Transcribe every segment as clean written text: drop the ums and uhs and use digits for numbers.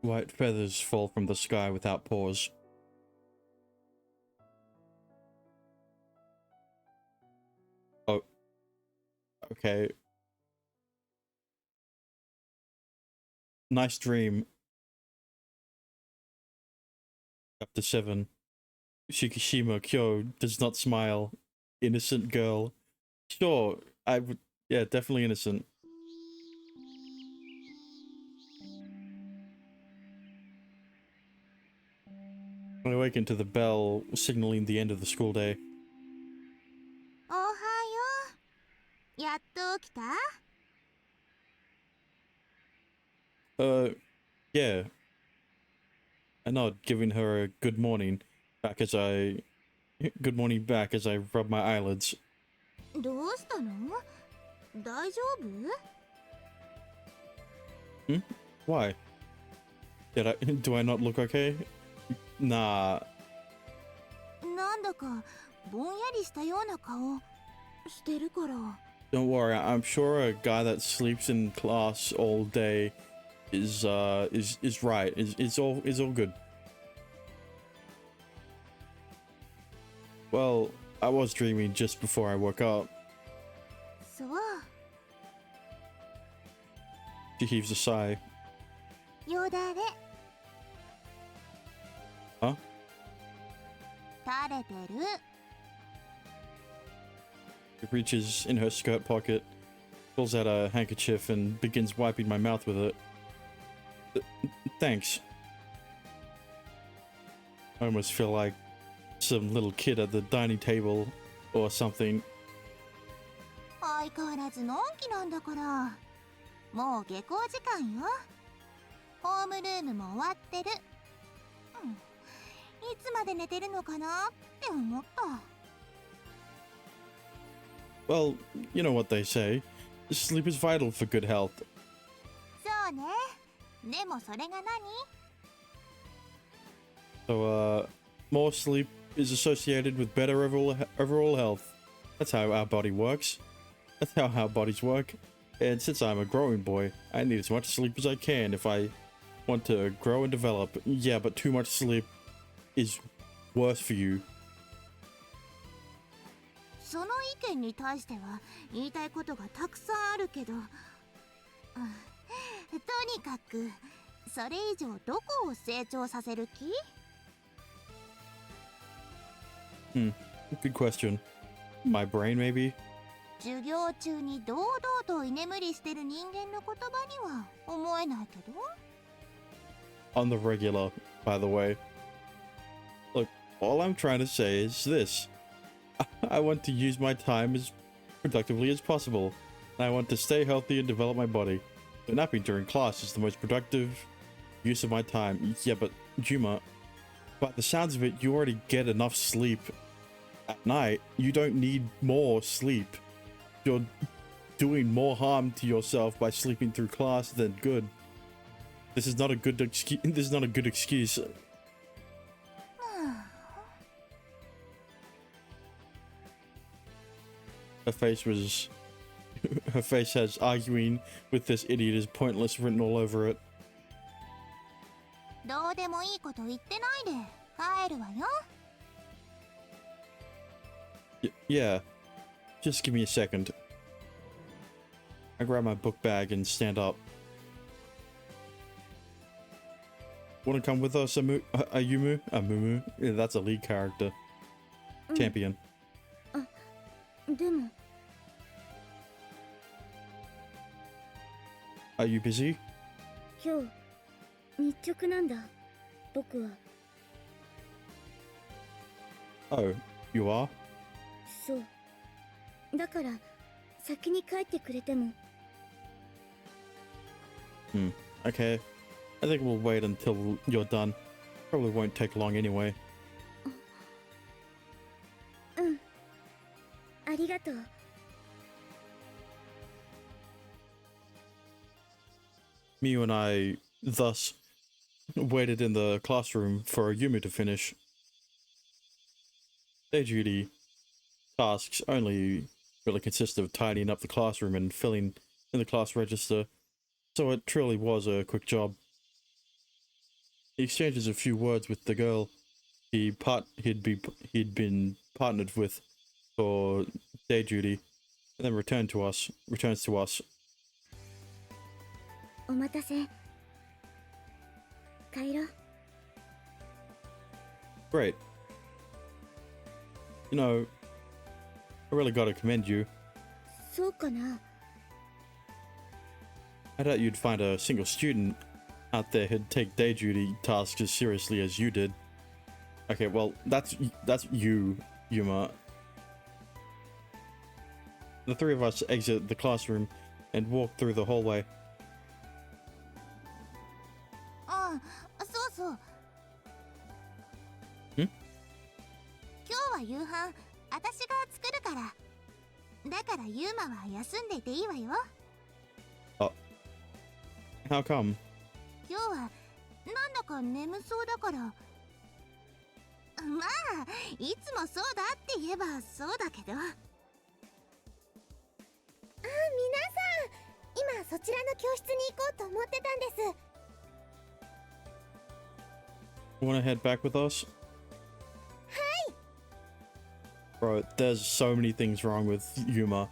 White feathers fall from the sky without pause. Oh, okay. Nice dream. Chapter 7. Shikishima Kyo does not smile. Innocent girl. Sure, I would. Yeah, definitely innocent. I awaken to the bell signaling the end of the school day. おはよう。やっと起きた？ Yeah. I nod, giving her a good morning back as I. Good morning back as I rub my eyelids. どうしたの？大丈夫？ Hmm? Why? Do I not look okay? Nah. なんだかぼんやりしたような顔してるから。Don't worry, I'm sure a guy that sleeps in class all day is right. Is all good. Well, I was dreaming just before I woke up. そう。She heaves a sigh. よだれ。Huh? 垂れてる。She reaches in her skirt pocket, pulls out a handkerchief and begins wiping my mouth with it. Thanks. I almost feel like some little kid at the dining table or something. 相変わらずのんきなんだから。もう下校時間よ。ホームルームも終わってる。いつまで寝てるのかなって思った。Well, you know what they say. Sleep is vital for good health. そうね。でもそれが何？ So, more sleep is associated with better overall health. That's how our body works. That's how our bodies work. And since I'm a growing boy, I need as much sleep as I can if I want to grow and develop. Yeah, but too much sleep is worse for you. その意見に対しては言いたいことがたくさんあるけど、とにかくそれ以上どこを成長させる気？ Good question. My brain, maybe? 授業中に堂々と居眠りしてる人間の言葉には思えないけど。 On the regular, by the way. Look, all I'm trying to say is this. I want to use my time as productively as possible. And I want to stay healthy and develop my body. But napping during class is the most productive use of my time. Yeah, but Juma, by the sounds of it, you already get enough sleep at night. You don't need more sleep. You're doing more harm to yourself by sleeping through class than good. This is not a good excuse. This is not a good excuse. Her face has arguing with this idiot is pointless written all over it. どうでもいいこと言ってないで帰るわよ。 Yeah, just give me a second. I grab my book bag and stand up. Want to come with us, Ayumu? Amumu? Yeah, that's a lead character. Champion. でも Are you busy? 今日日直なんだ僕は。 Oh, you are? そうだから先に帰ってくれても。 Okay. I think we'll wait until you're done. Probably won't take long anyway. ありがとう。 Miu and I thus waited in the classroom for Yumu to finish. Day duty tasks only really consist of tidying up the classroom and filling in the class register, so it truly was a quick job. He exchanges a few words with the girl he'd been partnered with for day duty, and then returns to us. お待たせ。帰ろう。 Great. You know, I really gotta commend you. そうかな。 I doubt you'd find a single student out there who'd take day duty tasks as seriously as you did. Okay, well, that's you, Yuma. The three of us exit the classroom and walk through the hallway. あ、そうそう。今日は夕飯私が作るから。だからユーマは休んでいていいわよ。 How come? 今日はなんだか眠そうだから。まあいつもそうだって言えばそうだけど。あ、皆さん、今そちらの教室に行こうと思ってたんです。 You wanna head back with us? Bro, there's so many things wrong with Yuma.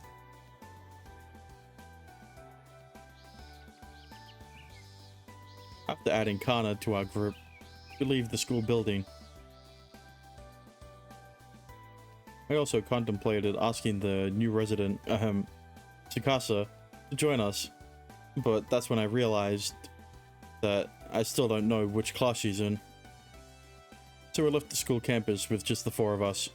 After adding Kana to our group, we leave the school building. I also contemplated asking the new resident, Tsukasa, to join us, but that's when I realized that I still don't know which class she's in. So we left the school campus with just the four of us.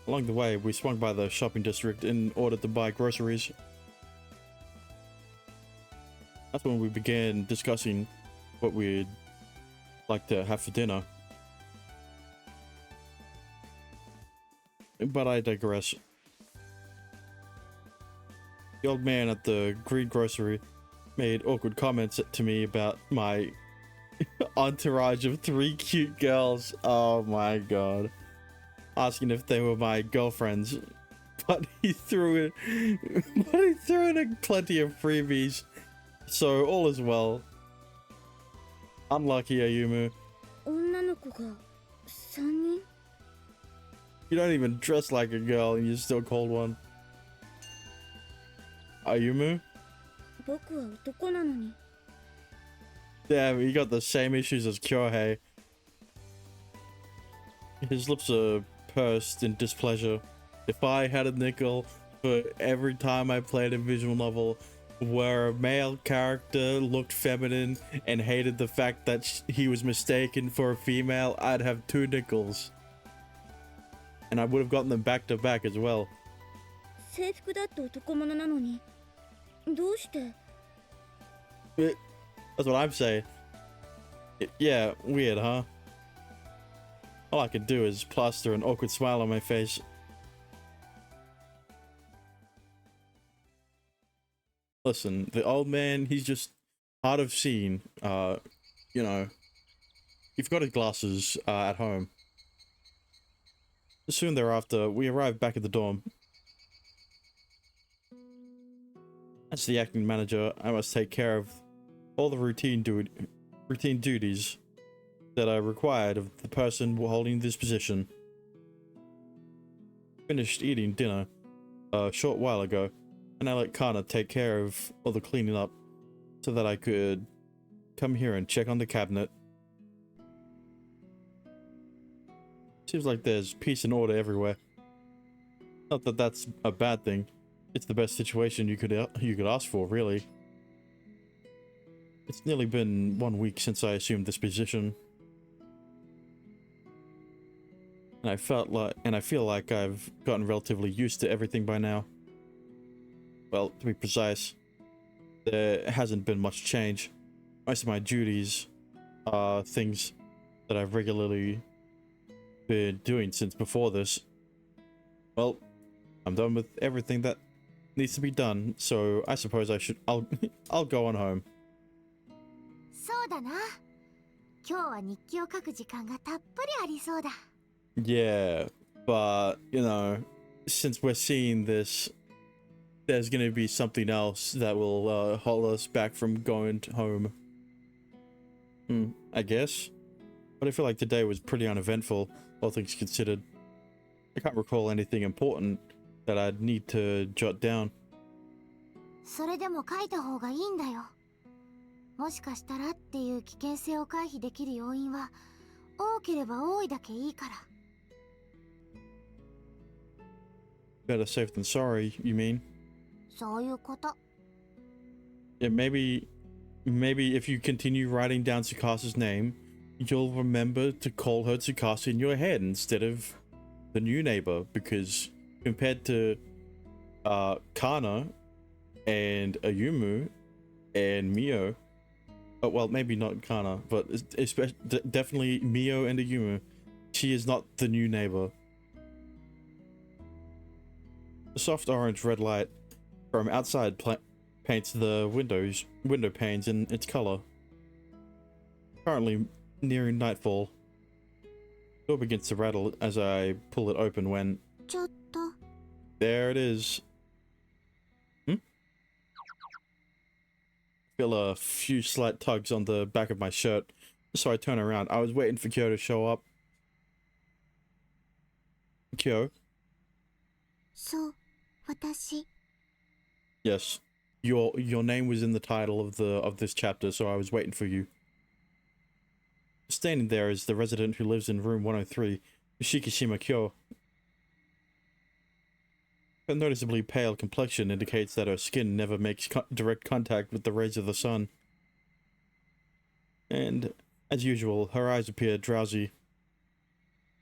Along the way, we swung by the shopping district in order to buy groceries. That's when we began discussing what we'd like to have for dinner. But I digress. The old man at the greengrocery made awkward comments to me about my entourage of 3 cute girls. Oh my god. Asking if they were my girlfriends. But he threw in plenty of freebies. So all is well. Unlucky, Ayumu. 女の子が3人? You don't even dress like a girl and you're still called one. Ayumu? 僕は男なのに。 Damn, you got the same issues as Kyohei. His lips are pursed in displeasure. If I had a nickel for every time I played a visual novel where a male character looked feminine and hated the fact that he was mistaken for a female, I'd have 2 nickels. And I would have gotten them back to back as well. 制服だって男物なのに。どうして? That's what I'm saying. Yeah, weird, huh? All I could do is plaster an awkward smile on my face. Listen, the old man, he's just hard of seeing. You know, he forgot his glasses at home. Soon thereafter, we arrived back at the dorm. As the acting manager, I must take care of all the routine duties that are required of the person holding this position. Finished eating dinner a short while ago, and I let Kana take care of all the cleaning up so that I could come here and check on the cabinet. Seems like there's peace and order everywhere. Not that that's a bad thing. It's the best situation you could ask for, really. It's nearly been 1 week since I assumed this position. And I feel like I've gotten relatively used to everything by now. Well, to be precise, there hasn't been much change. Most of my duties are things that I've regularly been doing since before this. Well, I'm done with everything that needs to be done, so I suppose I'll go on home. そうだな。今日は日記を書く時間がたっぷりありそうだ。Yeah, but, you know, since we're seeing this, there's gonna be something else that will hold us back from going home. I guess. But I feel like today was pretty uneventful, all things considered. I can't recall anything important that I'd need to jot down. それでも書いた方がいいんだよ。もしかしたらっていう危険性を回避できる要因は多ければ多いだけいいから。Better safe than sorry, you mean? そういうこと。Yeah, maybe if you continue writing down Tsukasa's name, you'll remember to call her Tsukasa in your head instead of the new neighbor, because compared to Kana and Ayumu and Mio, well, maybe not Kana, but especially definitely Mio and Ayumu, she is not the new neighbor. The soft orange red light from outside paints the window panes in its color. Currently nearing nightfall. Door begins to rattle as I pull it open when... ちょっと。 There it is. Feel a few slight tugs on the back of my shirt, so I turn around. I was waiting for Kyo to show up. Kyo? そう、私。 Yes. Your name was in the title of this chapter, so I was waiting for you. Standing there is the resident who lives in room 103, Shikishima Kyo. Her noticeably pale complexion indicates that her skin never makes direct contact with the rays of the sun. And, as usual, her eyes appear drowsy.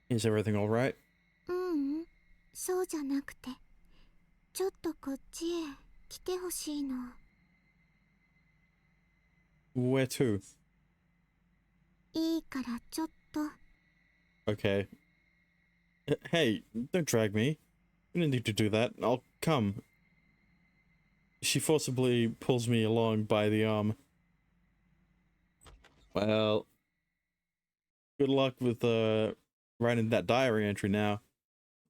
Is everything alright? そうじゃなくて、ちょっとこっちへ来てほしいの。Where to? いいからちょっと。 Okay. Hey, don't drag me. You don't need to do that. I'll come. She forcibly pulls me along by the arm. Well, good luck with writing that diary entry now.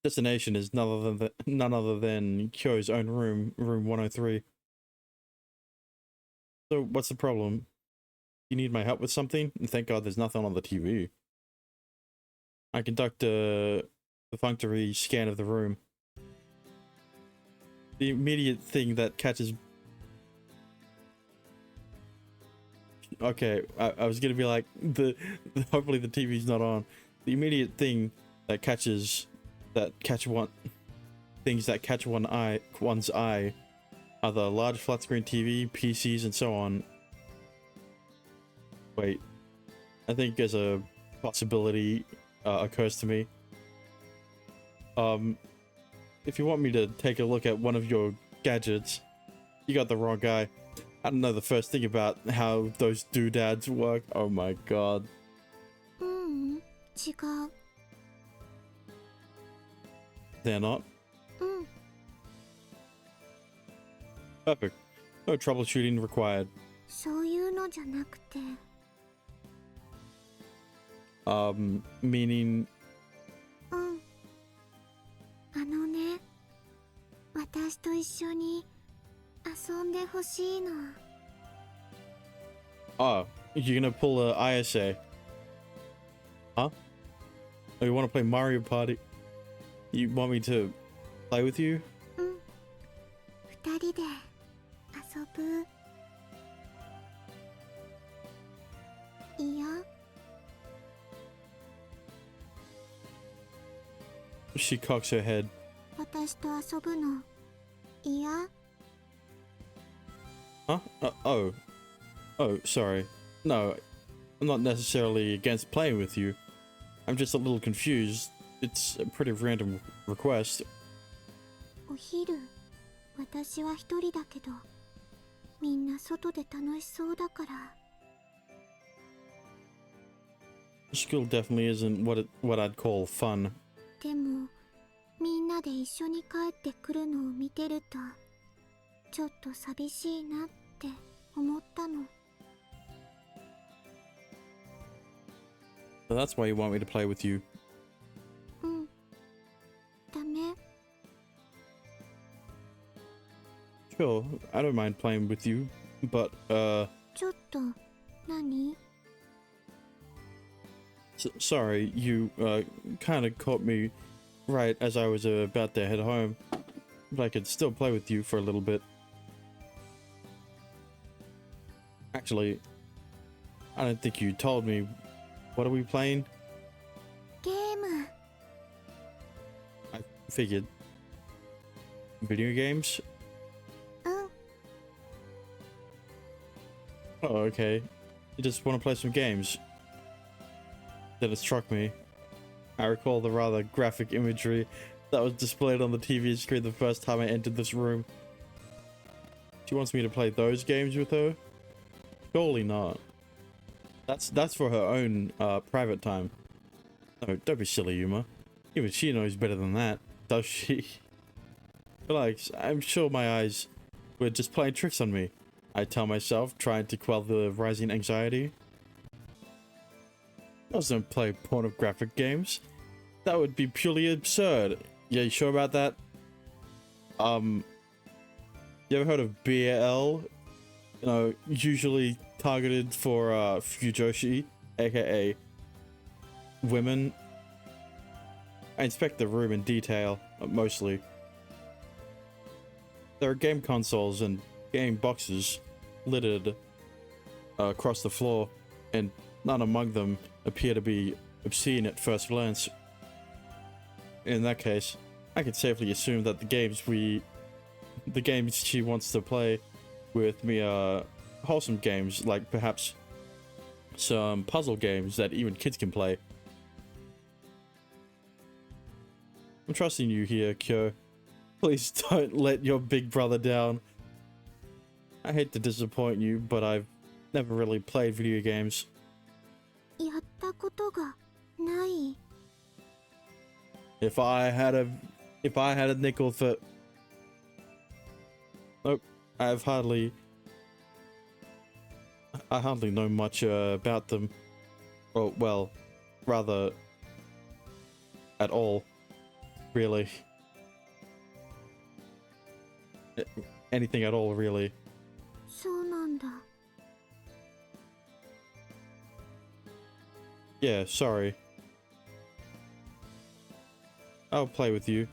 Destination is none other than Kyo's own room 103. So what's the problem? You need my help with something? Thank God there's nothing on the TV. I conduct a perfunctory scan of the room. The immediate thing that catches... Okay, I was gonna be like, hopefully the TV's not on. The immediate thing that catches one's eye are the large flat screen TV, PCs, and so on. Wait, I think there's a possibility occurs to me. If you want me to take a look at one of your gadgets, you got the wrong guy. I don't know the first thing about how those doodads work. Oh my god. 違う。 They're not? Perfect. No troubleshooting required. そういうのじゃなくて。 Meaning... あのね、私と一緒に遊んでほしいの。 Oh, you're gonna pull a ISA? Huh? Oh, you want to play Mario Party? You want me to play with you? 二人で遊ぶ。いや。 She cocks her head. 私と遊ぶの。いや。 Huh? Oh, sorry. No, I'm not necessarily against playing with you. I'm just a little confused. It's a pretty random request. お昼、私は一人だけど、みんな外で楽しそうだから。 School definitely isn't what I'd call fun. でも、みんなで一緒に帰ってくるのを見てると、ちょっと寂しいなって思ったの。 So that's why you want me to play with you. ダメ。 Sure, I don't mind playing with you, but ちょっと、何？ Sorry, you kind of caught me right as I was about to head home, but I could still play with you for a little bit. Actually, I don't think you told me. What are we playing? ゲーム。 I figured. Video games? うん。 Oh, okay. You just want to play some games. Then it struck me. I recall the rather graphic imagery that was displayed on the TV screen the first time I entered this room. She wants me to play those games with her? Surely not. That's for her own private time. No, don't be silly, Yuma. Even she knows better than that, does she? Relax, I'm sure my eyes were just playing tricks on me. I tell myself, trying to quell the rising anxiety. I don't play pornographic games. That would be purely absurd. Yeah, you sure about that? You ever heard of BL? You know, usually targeted for Fujoshi, aka women. I inspect the room in detail, mostly. There are game consoles and game boxes littered across the floor, and none among them appear to be obscene at first glance. In that case, I can safely assume that the games she wants to play with me are wholesome games, like perhaps some puzzle games that even kids can play. I'm trusting you here, Kyo. Please don't let your big brother down. I hate to disappoint you, but I've never really played video games. やったことがない。 If I had a nickel for... Nope, I hardly know much about them. Or, well, rather, at all, really. Anything at all, really. そうなんだ。 Yeah, sorry. I'll play with you,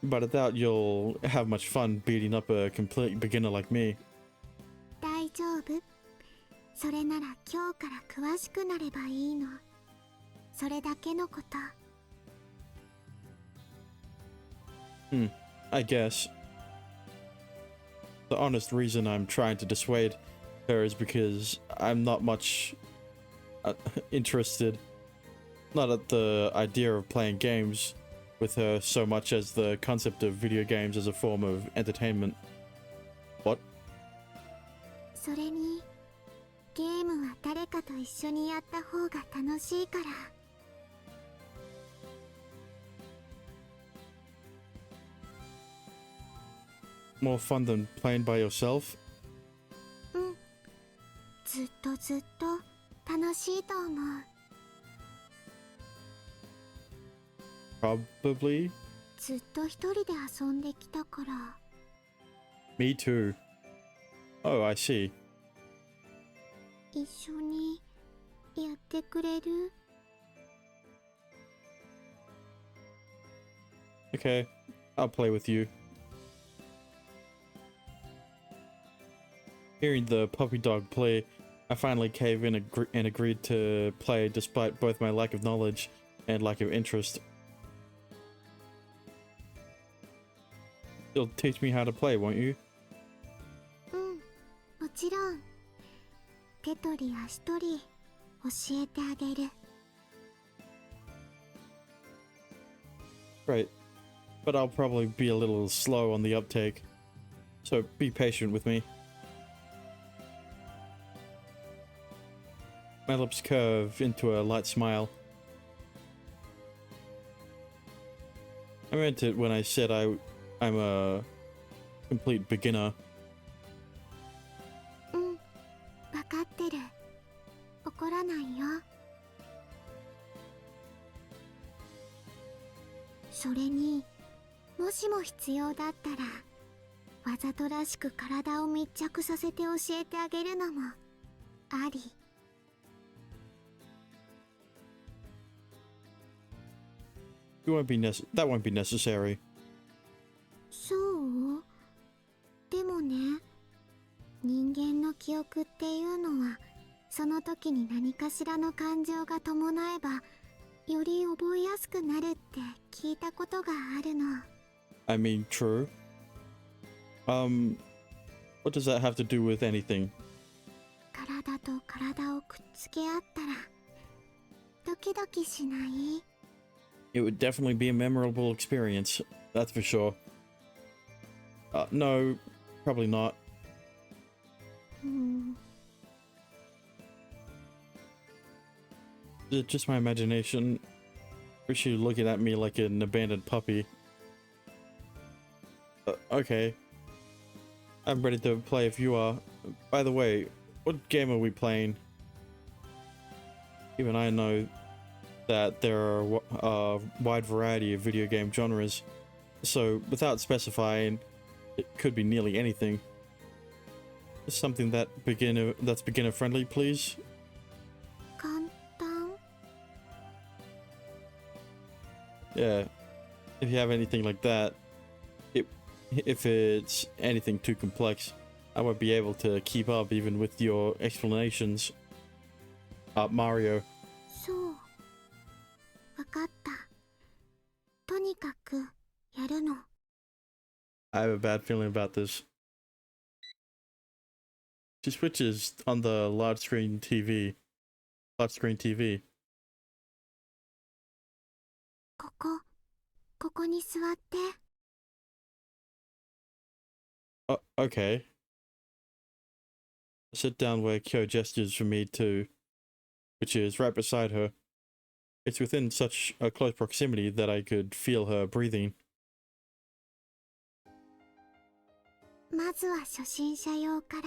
but I doubt you'll have much fun beating up a complete beginner like me. 大丈夫。それなら今日から詳しくなればいいの。それだけのこと。 I guess. The honest reason I'm trying to dissuade her is because I'm not much interested. Not at the idea of playing games with her so much as the concept of video games as a form of entertainment. What? それに、ゲームは誰かと一緒にやった方が楽しいから。 More fun than playing by yourself? うん。ずっとずっと楽しいと思う。 Probably. ずっと一人で遊んできたから。 Me too. Oh, I see. 一緒にやってくれる？ Okay, I'll play with you. Hearing the puppy dog play, I finally cave in and agreed to play despite both my lack of knowledge and lack of interest. You'll teach me how to play, won't you? うん、もちろん。手取り足取り教えてあげる。 Right, but I'll probably be a little slow on the uptake, so be patient with me. My lips curve into a light smile. I meant it when I said I'm a complete beginner. うん、わかってる。怒らないよ。それに、もしも必要だったら、わざとらしく体を密着させて教えてあげるのもあり。That won't be necessary. そう？でもね、人間の記憶っていうのはその時に何かしらの感情が伴えばより覚えやすくなるって聞いたことがあるの。 I mean, true. What does that have to do with anything? 体と体をくっつけ合ったらドキドキしない？ It would definitely be a memorable experience, that's for sure. No, probably not. うん。 Is it just my imagination? Or is she looking at me like an abandoned puppy? Okay. I'm ready to play if you are. By the way, what game are we playing? Even I know that there are a wide variety of video game genres, so without specifying, it could be nearly anything. Something that's beginner friendly, please. 簡単？ Yeah, if you have anything like that. If it's anything too complex, I won't be able to keep up even with your explanations. Mario. そう。わかった。とにかくやるの。 I have a bad feeling about this. She switches on the large screen TV. Large screen TV. ここに座って。 Okay. Sit down where Kyo gestures for me to, which is right beside her. It's within such a close proximity that I could feel her breathing. まずは初心者用から。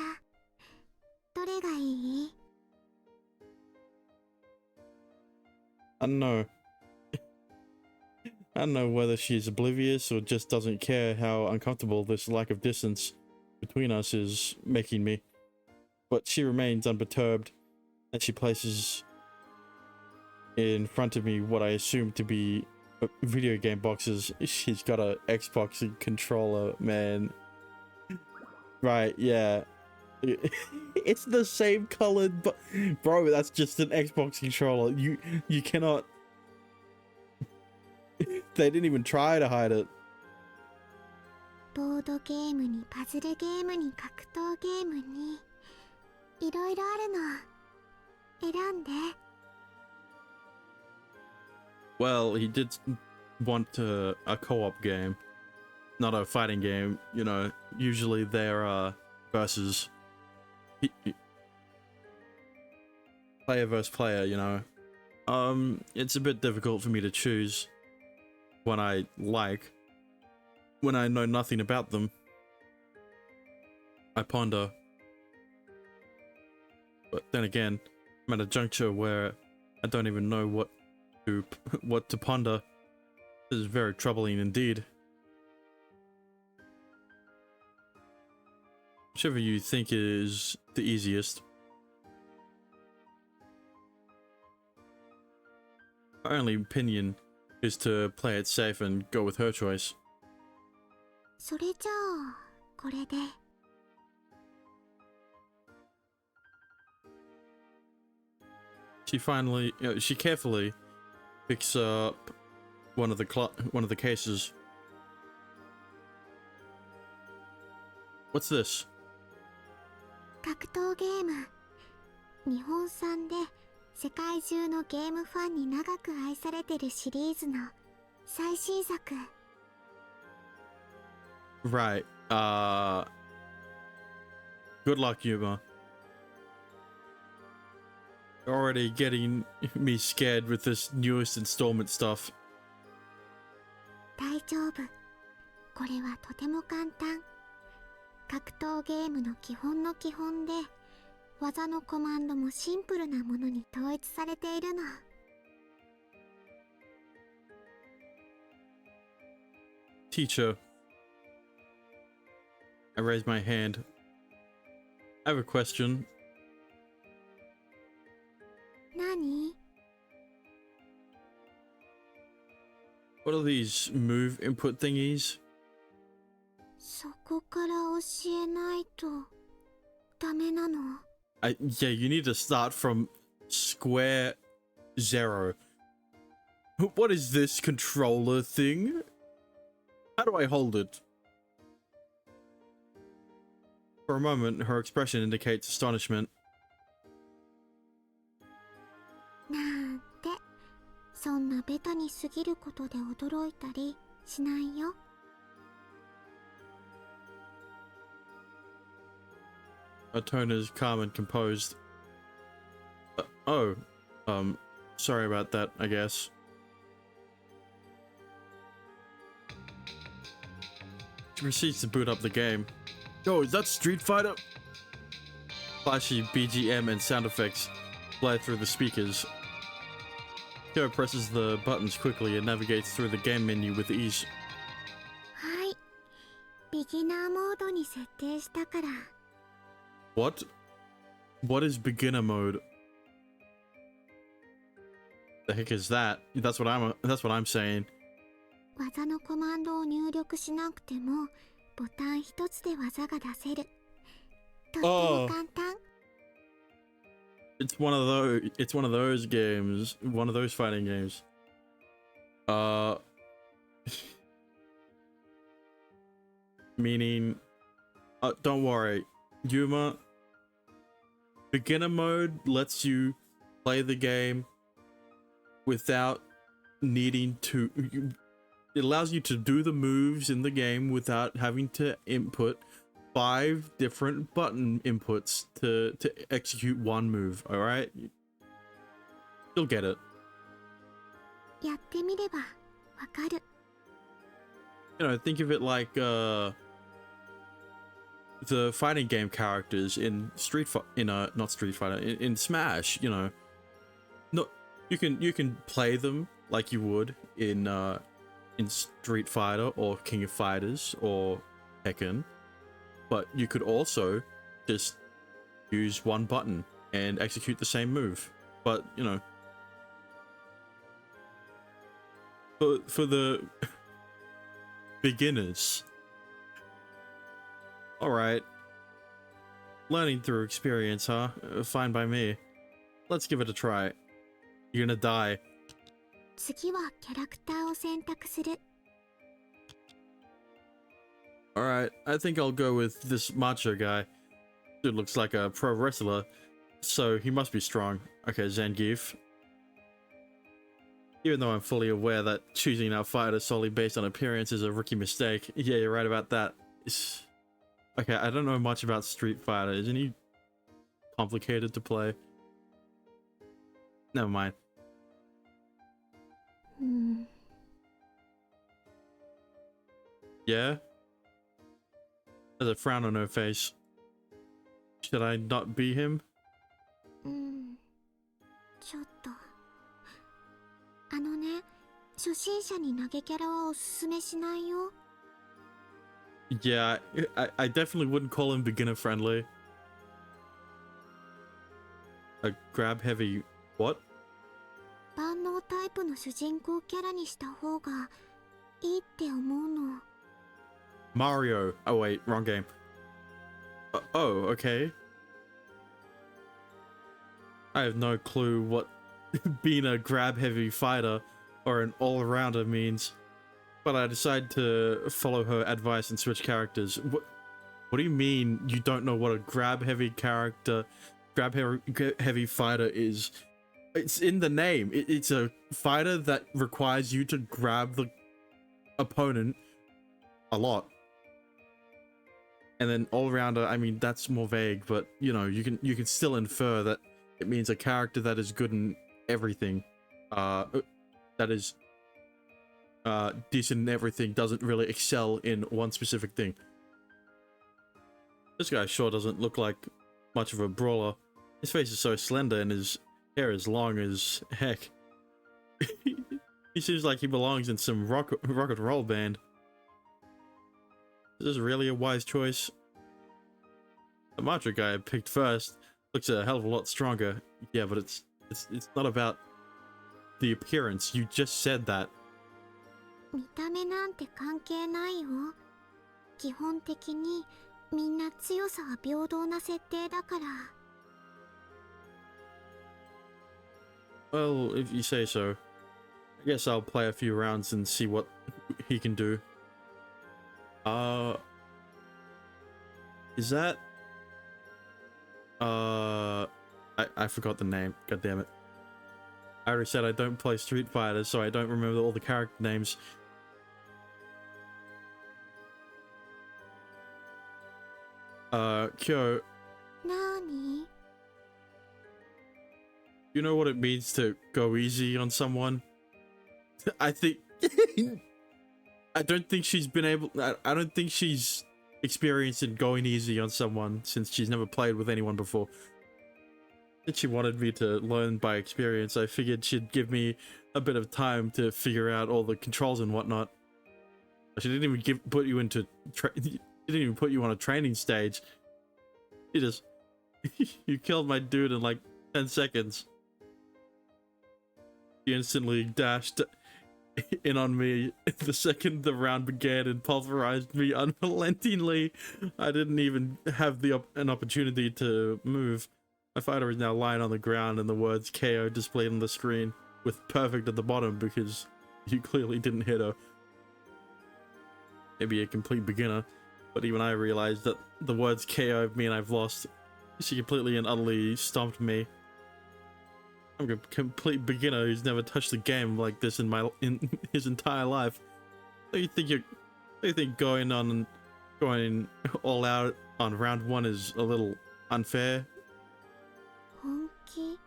どれがいい？ I don't know. I don't know whether she's oblivious or just doesn't care how uncomfortable this lack of distance between us is making me. But she remains unperturbed, and she places in front of me what I assume to be video game boxes. She's got a Xbox controller, man. Right, yeah. It's the same colored, but bro, that's just an Xbox controller. You cannot. They didn't even try to hide it. ボードゲームにパズルゲームに格闘ゲームにいろいろあるの。選んで。 Well, he did want a co-op game, not a fighting game. You know, usually they're versus player versus player. You know, it's a bit difficult for me to choose when I when I know nothing about them. I ponder, but then again, I'm at a juncture where I don't even know what to ponder. This is very troubling indeed. Whichever you think is the easiest. My only opinion is to play it safe and go with her choice. それじゃあこれで。 She carefully picks up one of the cases. What's this? 格闘ゲーム。日本産で世界中のゲームファンに長く愛されてるシリーズの最新作。 Right. Good luck, Yuma. You're already getting me scared with this newest installment stuff. 大丈夫。これはとても簡単。格闘ゲームの基本の基本で、技のコマンドもシンプルなものに統一されているの。 Teacher. I raise my hand. I have a question. 何？ What are these move input thingies? そこから教えないとダメなの。Yeah, you need to start from square zero. What is this controller thing? How do I hold it? For a moment, her expression indicates astonishment. なんて、そんなベタに過ぎることで驚いたりしないよ。Her tone is calm and composed. Sorry about that, I guess. She proceeds to boot up the game. Yo, is that Street Fighter? Flashy BGM and sound effects blare through the speakers. Kyo presses the buttons quickly and navigates through the game menu with ease. はい。ビギナーモードに設定したから。What? What is beginner mode? The heck is that? That's what I'm saying. 技のコマンドを入力しなくてもボタン一つで技が出せる。とっても簡単。It's one of those games, one of those fighting games. Meaning, don't worry, Yuma. Beginner mode lets you play the game without needing to. It allows you to do the moves in the game without having to input 5 different button inputs to execute one move. All right, you'll get it. やってみればわかる。You know, think of it like the fighting game characters in not Street Fighter, in Smash. You know, no, you can play them like you would in Street Fighter or King of Fighters or Tekken, but you could also just use one button and execute the same move. But you know, for the beginners, all right, learning through experience, huh? Fine by me. Let's give it a try. You're gonna die. 次はキャラクターを選択する。Alright, I think I'll go with this macho guy. Dude looks like a pro wrestler, so he must be strong. Okay, Zangief. Even though I'm fully aware that choosing our fighter solely based on appearance is a rookie mistake. Yeah, you're right about that. Okay, I don't know much about Street Fighter. Isn't he complicated to play? Never mind. うん。 Yeah? There's a frown on her face. Should I not be him? うん。ちょっと。あのね、初心者に投げキャラはおすすめしないよ。Yeah, I definitely wouldn't call him beginner friendly. A grab heavy what? 万能タイプの主人公キャラにした方がいいって思うの。Mario. Oh wait, wrong game. Oh, okay. I have no clue what being a grab heavy fighter or an all-rounder means, but I decide to follow her advice and switch characters. What do you mean you don't know what a grab heavy fighter is? It's in the name. It's a fighter that requires you to grab the opponent a lot. And then all-rounder, I mean, that's more vague, but you know, you can still infer that it means a character that is good in everything. That is decent in everything, doesn't really excel in one specific thing. This guy sure doesn't look like much of a brawler. His face is so slender and his hair is long as heck. He seems like he belongs in some rock and roll band. Is this really a wise choice? The macho guy I picked first looks a hell of a lot stronger. Yeah, but it's not about the appearance. You just said that. 見た目なんて関係ないよ。基本的にみんな強さは平等な設定だから。Well, if you say so. I guess I'll play a few rounds and see what he can do. Is that... I forgot the name. God damn it. I already said I don't play Street Fighter, so I don't remember all the character names. Kyo, なに？ you know what it means to go easy on someone? I think... I don't think she's been able... I don't think she's experienced in going easy on someone since she's never played with anyone before. And she wanted me to learn by experience. I figured she'd give me a bit of time to figure out all the controls and whatnot. She didn't even put you into... didn't even put you on a training stage. You just... you killed my dude in like 10 seconds. She instantly dashed in on me the second the round began and pulverized me unrelentingly. I didn't even have an opportunity to move. My fighter is now lying on the ground and the words KO displayed on the screen with perfect at the bottom because you clearly didn't hit her. Maybe a complete beginner, but even I realized that the words KO mean I've lost. She completely and utterly stomped me. I'm a complete beginner who's never touched a game like this in his entire life. Do you think going all out on round one is a little unfair? 本気？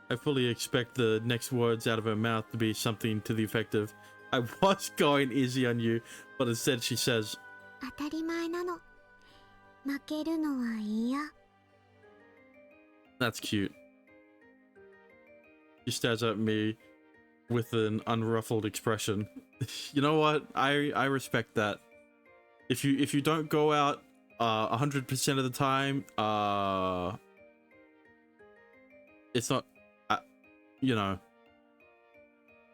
I fully expect the next words out of her mouth to be something to the effect of, I was going easy on you, but instead she says, 当たり前なの。負けるのは嫌。 That's cute. She stares at me with an unruffled expression. You know what? I respect that. If you don't go out 100% of the time, it's not, you know,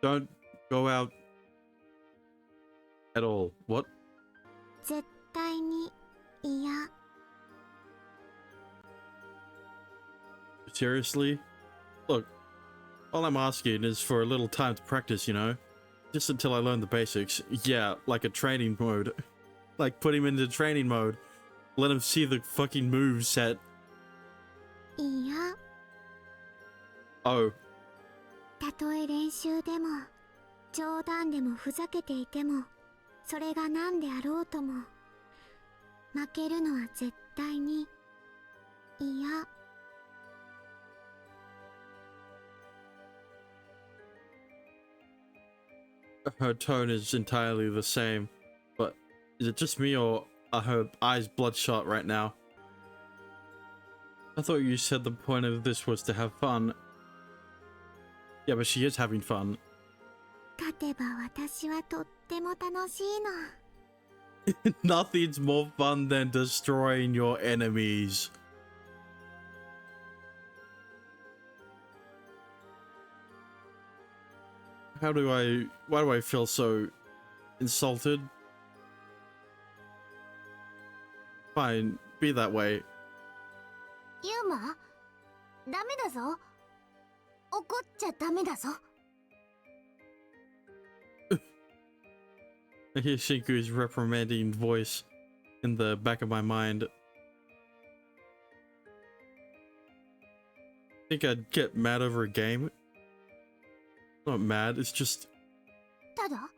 don't go out at all. What? 絶対に嫌。 Seriously? Look, all I'm asking is for a little time to practice, you know? Just until I learn the basics. Yeah, like a training mode. Like, put him into training mode. Let him see the fucking move set. いや。 Oh. たとえ練習でも冗談でもふざけていてもそれが何であろうとも負けるのは絶対に嫌。 Her tone is entirely the same. But is it just me or are her eyes bloodshot right now? I thought you said the point of this was to have fun. Yeah, but she is having fun. 勝てば私はとっても楽しいの。 Nothing's more fun than destroying your enemies. Why do I feel so insulted? Fine, be that way. ユーマ、ダメだぞ。怒っちゃダメだぞ。 I hear Shinku's reprimanding voice in the back of my mind. Think I'd get mad over a game? Not mad, it's just... ただ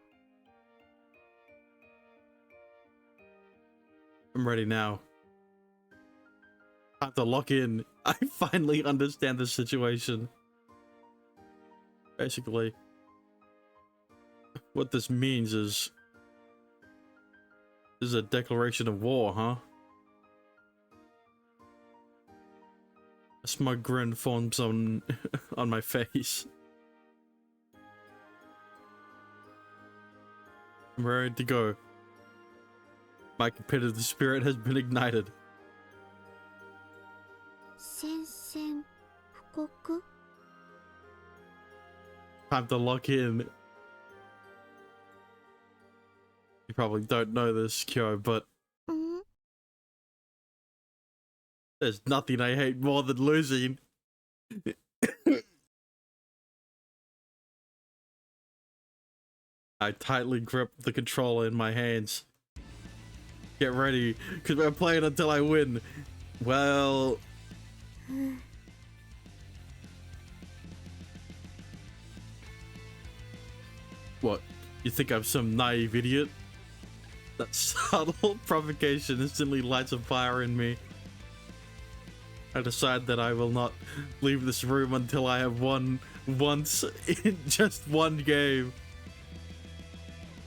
I'm ready now. Time to lock in. I finally understand the situation. Basically, what this means is... This is a declaration of war, huh? A smug grin forms on my face. I'm ready to go. My competitive spirit has been ignited. 宣戦布告 Time to lock in. You probably don't know this, Kyo, but うん there's nothing I hate more than losing. I tightly grip the controller in my hands. Get ready, because we're playing until I win. Well... What? You think I'm some naive idiot? That subtle provocation instantly lights a fire in me. I decide that I will not leave this room until I have won once in just one game.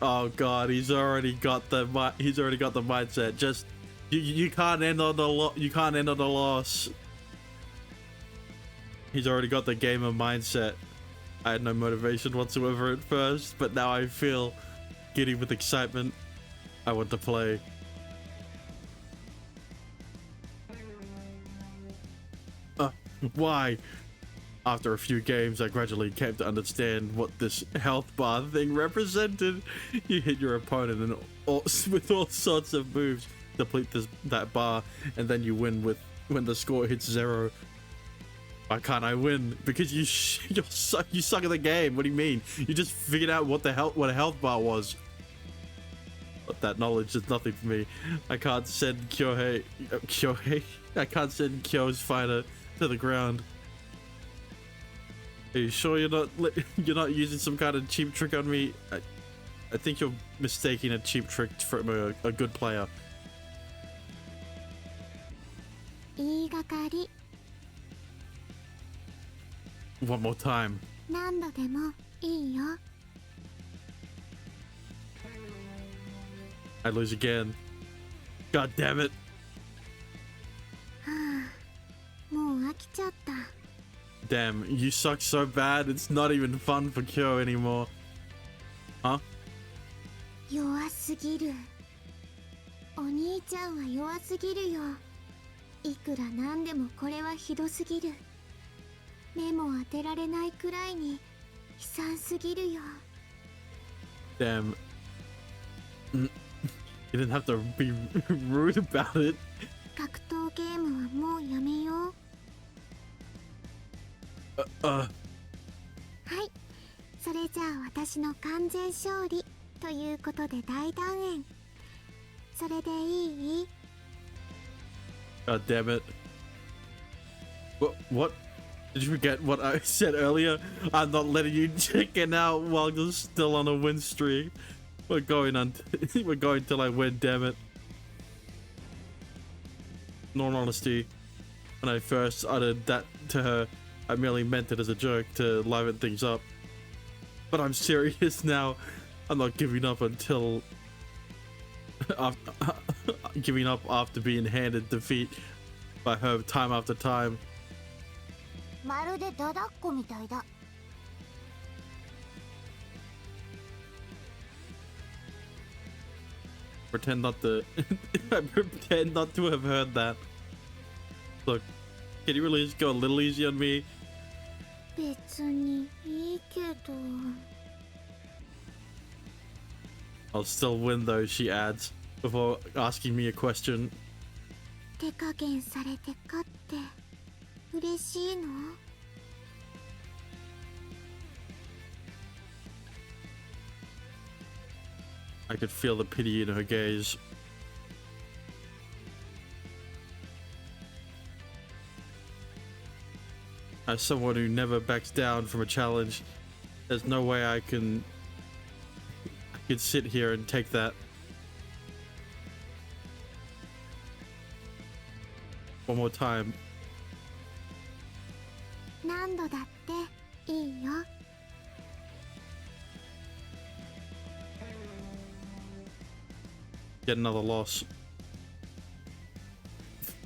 Oh god, he's already got the mindset. Just you can't end on the loss. He's already got the gamer mindset. I had no motivation whatsoever at first, but now I feel giddy with excitement. I want to play. Why? After a few games, I gradually came to understand what this health bar thing represented. You hit your opponent and with all sorts of moves, deplete that bar, and then you win when the score hits 0. Why can't I win? Because you suck at the game. What do you mean? You just figured out what a health bar was. But that knowledge is nothing for me. I can't send Kyohei. I can't send Kyo's fighter to the ground. Are you sure you're not using some kind of cheap trick on me? I think you're mistaking a cheap trick from a good player. 言いがかり One more time. 何度でもいいよ I lose again. God damn it. はあもう飽きちゃった Damn, you suck so bad, it's not even fun for Kyo anymore. Huh? 弱すぎるお兄ちゃんは弱すぎるよいくらなんでもこれはひどすぎる目も当てられないくらいに悲惨すぎるよ Damn. You didn't have to be rude about it. 格闘ゲームはもうやめようはいそれじゃあ私の完全勝利ということで大団円それでいい God damn it. What? Did you forget what I said earlier? I'm not letting you chicken out while you're still on a win streak. We're going till I win, damn it. In all honesty, when I first uttered that to her, I merely meant it as a joke to liven things up. But I'm serious now. I'm not giving up until giving up after being handed defeat by her time after time. まるでダダっ子みたいだ Pretend not to I pretend not to have heard that. Look, can you really just go a little easy on me? 別にいいけど I'll still win though, she adds, before asking me a question. 手加減されて勝って嬉しいの I could feel the pity in her gaze. As someone who never backs down from a challenge, there's no way I could sit here and take that. One more time. 何度だっていいよ Get another loss.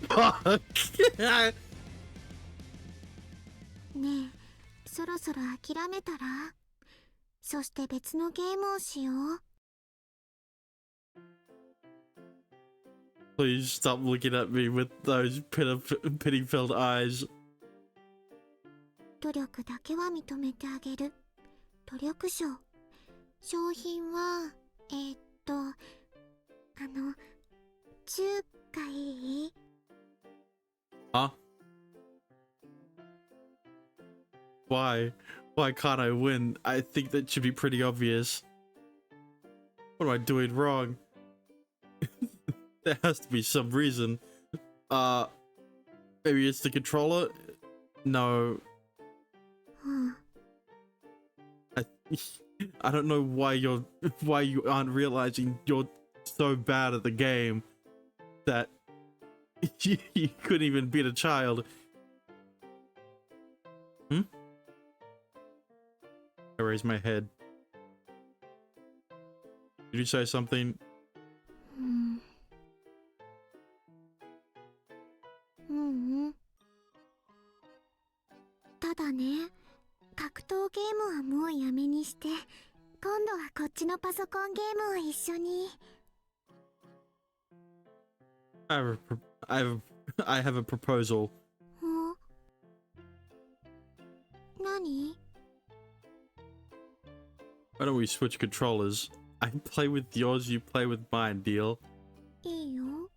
Fuck! ねえそろそろ諦めたらそして別のゲームをしよう Please stop looking at me with those pity-filled eyes. 努力だけは認めてあげる努力賞商品はチューがいい？ Huh? Why? Why can't I win? I think that should be pretty obvious. What am I doing wrong? There has to be some reason. Maybe it's the controller? No. うん。 I don't know why you aren't realizing you're so bad at the game that you couldn't even beat a child. I raise my head. Did you say something? うん。うんうん。ただね、格闘ゲームはもうやめにして、今度はこっちのパソコンゲームを一緒に。I have a proposal. お？何？ Why don't we switch controllers? I play with yours, you play with mine, deal? いいよ。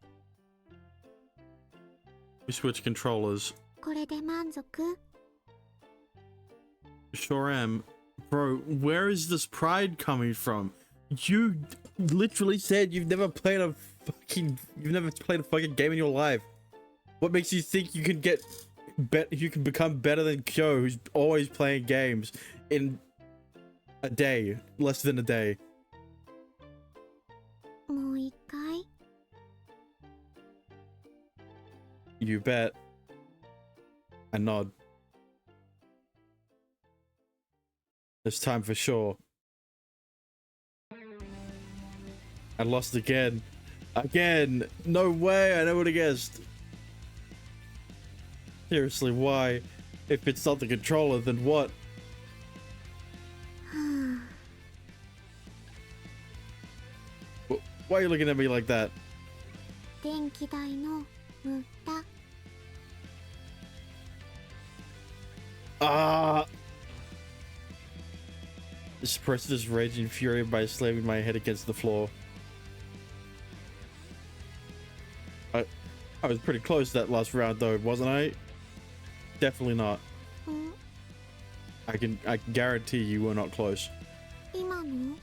We switch controllers. これで満足？ Sure am. Bro, where is this pride coming from? You literally said you've never played a fucking game in your life. What makes you think you can you can become better than Kyo, who's always playing games in a day, less than a day? もう一回？ You bet. I nod. This time for sure. I lost again. Again! No way! I never would have guessed. Seriously, why? If it's not the controller, then what? は Why are you looking at me like that? あ、電気代の無駄。 Ah! Suppressed this rage and fury by slamming my head against the floor. I was pretty close that last round though, wasn't I? Definitely not. ん？ I can guarantee you were not close. 今の？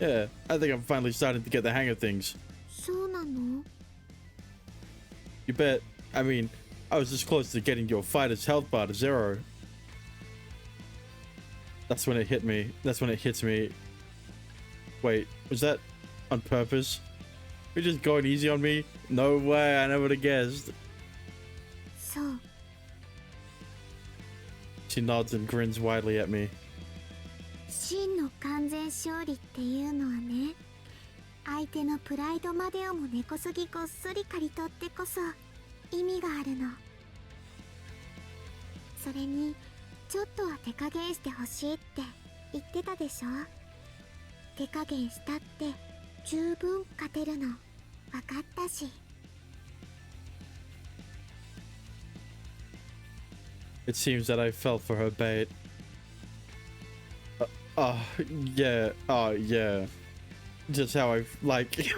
Yeah, I think I'm finally starting to get the hang of things. そうなの？ You bet. I mean, I was this close to getting your fighter's health bar to 0. That's when it hit me. That's when it hits me. Wait, was that on purpose? You're just going easy on me? No way, I never would have guessed. そう。 She nods and grins widely at me. 真の完全勝利っていうのはね、相手のプライドまでをも根こそぎこっそり刈り取ってこそ意味があるの。それにちょっとは手加減してほしいって言ってたでしょ。手加減したって十分勝てるの分かったし。 It seems that I fell for her bait. Yeah. Oh, yeah. Just how I like.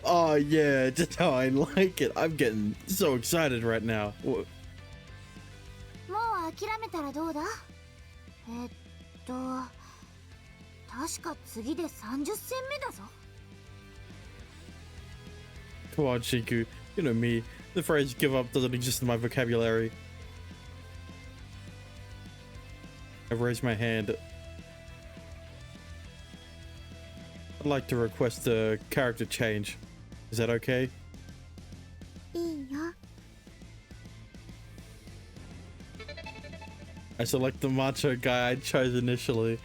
Oh, yeah. Just how I like it. I'm getting so excited right now. もう諦めたらどうだ？確か次で30戦目だぞ。 Come on, Shinku. You know me. The phrase give up doesn't exist in my vocabulary. I raise my hand. I'd like to request a character change. Is that okay? いいよ。 I select the macho guy I chose initially.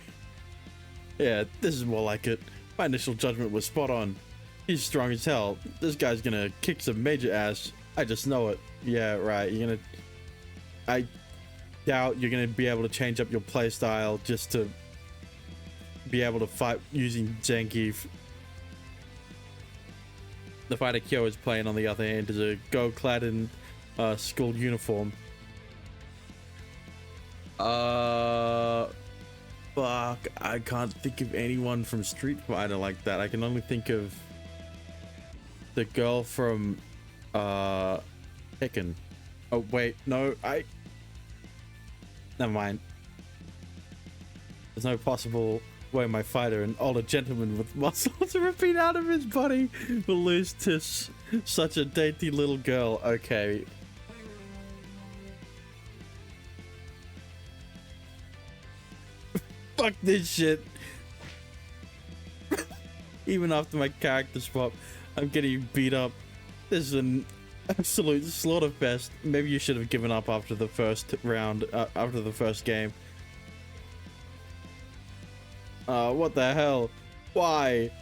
Yeah, this is more like it. My initial judgment was spot on. He's strong as hell. This guy's gonna kick some major ass. I just know it. Yeah, right. I doubt you're gonna be able to change up your playstyle just to be able to fight using Zangief. The fighter Kyo is playing, on the other hand, is a gold-clad in school uniform. Fuck, I can't think of anyone from Street Fighter like that. I can only think of the girl from Tekken. Oh wait, no, never mind. There's no possible way my fighter, an older gentleman with muscles ripping out of his body, will lose to such a dainty little girl. Okay. Fuck this shit. Even after my character swap, I'm getting beat up. This is an absolute slaughter fest. Maybe you should have given up after the first round, after the first game. What the hell? Why?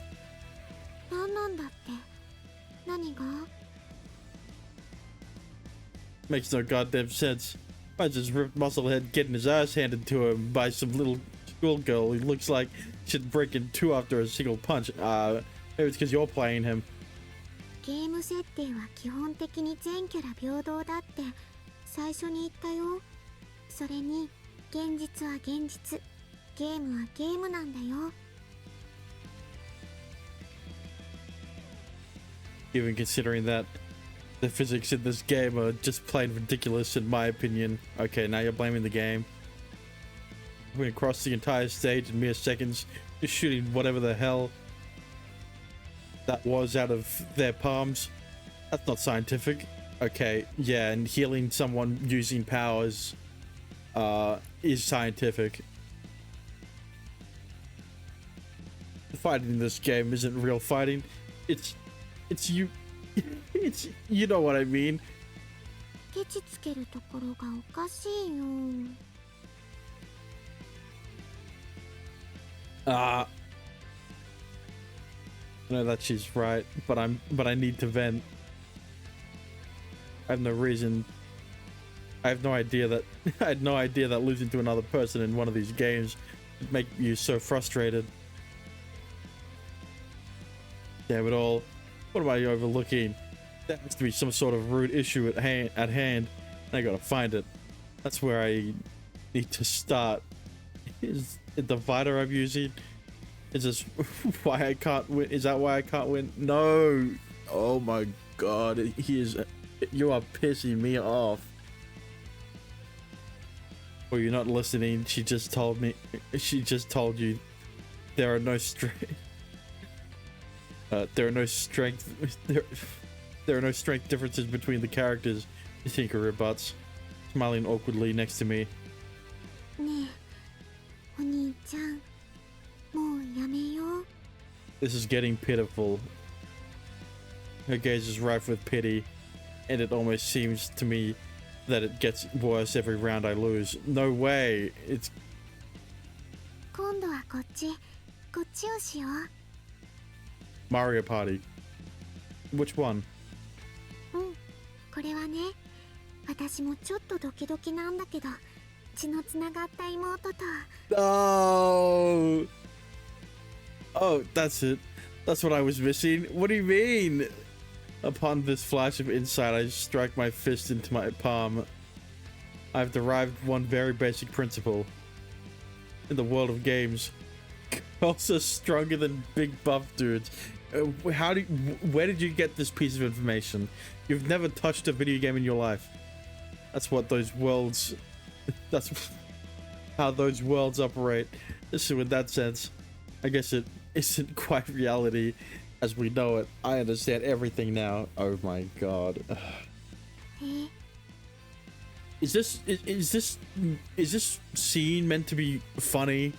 何なんだって。何が？ Makes no goddamn sense. I just ripped Musclehead getting his ass handed to him by some little schoolgirl who looks like she'd break in two after a single punch. Maybe it's because you're playing him. ゲーム設定は基本的に全キャラ平等だって最初に言ったよ。それに現実は現実、ゲームはゲームなんだよ。 Even considering that the physics in this game are just plain ridiculous in my opinion. Okay, now you're blaming the game. We across the entire stage in mere seconds, just shooting whatever the hell that was out of their palms. That's not scientific. Okay, yeah, and healing someone using powers is scientific. The fighting in this game isn't real fighting. It's you. It's, you know what I mean. ケチつけるところがおかしいよ。I know that she's right, but I need to vent. I have no reason. I have no idea that I had no idea that losing to another person in one of these games would make you so frustrated. Damn it all. What am I overlooking? There has to be some sort of root issue at hand. I gotta find it. That's where I need to start. Is it the divider I'm using? Is this why I can't win? Is that why I can't win? No. Oh my god. You are pissing me off. Well, you're not listening. She just told me. She just told you there are no strength. There are no strength. There are no strength differences between the characters. Tinker rebuts, smiling awkwardly next to me. ねえ、お兄ちゃん、もうやめよう。 This is getting pitiful. Her gaze is rife with pity, and it almost seems to me that it gets worse every round I lose. No way. It's 今度はこっちをしよう。 Mario Party. Which one? うん、これはね、私もちょっとドキドキなんだけど、血のつながった妹と。Oh, that's it. That's what I was missing. What do you mean? Upon this flash of insight, I strike my fist into my palm. I've derived one very basic principle. In the world of games, girls are stronger than big buff dudes. Where did you get this piece of information? You've never touched a video game in your life. That's what those worlds... That's how those worlds operate. So in that sense, I guess it isn't quite reality as we know it. I understand everything now. Oh my god. Is this scene meant to be funny?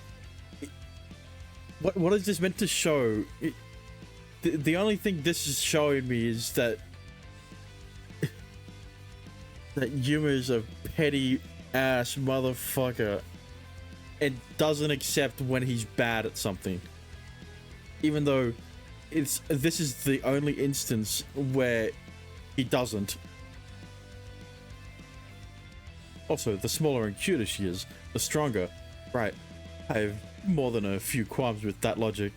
What is this meant to show? The only thing this is showing me is that that Yuma is a petty ass motherfucker and doesn't accept when he's bad at something, even though this is the only instance where he doesn't. Also, the smaller and cuter she is, the stronger. Right, I have more than a few qualms with that logic,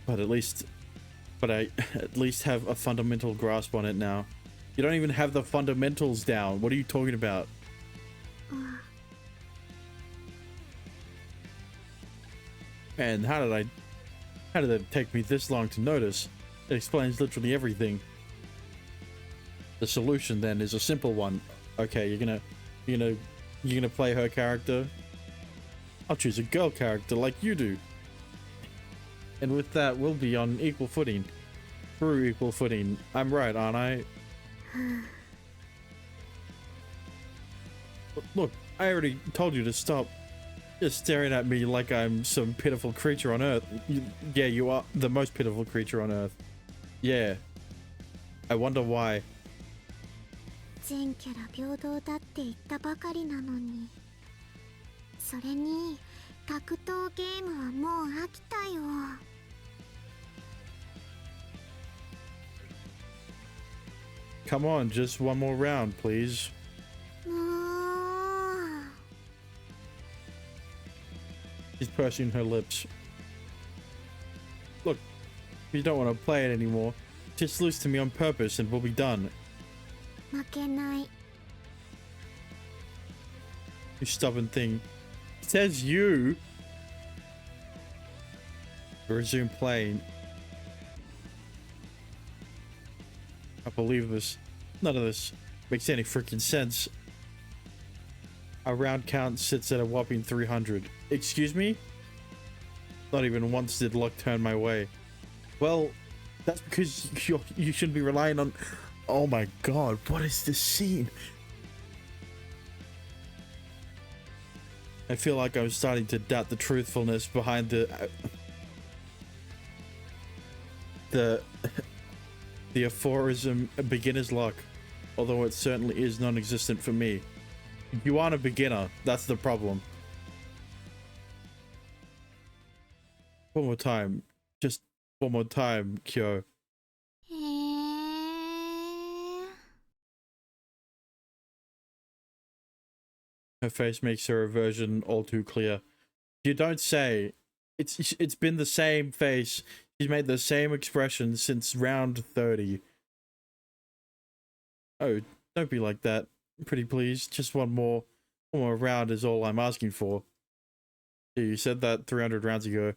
but I at least have a fundamental grasp on it now. You don't even have the fundamentals down. What are you talking about? And how did it take me this long to notice? It explains literally everything. The solution then is a simple one. Okay, you're gonna play her character. I'll choose a girl character like you do. And with that, we'll be on equal footing. True equal footing. I'm right, aren't I? Look, I already told you to stop just staring at me like I'm some pitiful creature on Earth. Yeah, you are the most pitiful creature on Earth. Yeah. I wonder why. 全キャラ平等だって言ったばかりなのに。それに格闘ゲームはもう飽きたよ。Come on, just one more round, please. もう。 She's pursing her lips. Look, if you don't want to play it anymore, just lose to me on purpose and we'll be done. 負けない。 You stubborn thing. Says you. Resume playing. I believe this. None of this makes any freaking sense. Our round count sits at a whopping 300. Excuse me? Not even once did luck turn my way. Well, that's because you shouldn't be relying on... Oh my god, what is this scene? I feel like I'm starting to doubt the truthfulness behind the aphorism beginner's luck, although it certainly is non-existent for me. You aren't a beginner, that's the problem. One more time, just one more time, Kyo. へえ。 Her face makes her aversion all too clear. You don't say. It's been the same face. She's made the same expression since round 30. Oh, don't be like that. Pretty please. Just one more round is all I'm asking for. Yeah, you said that 300 rounds ago.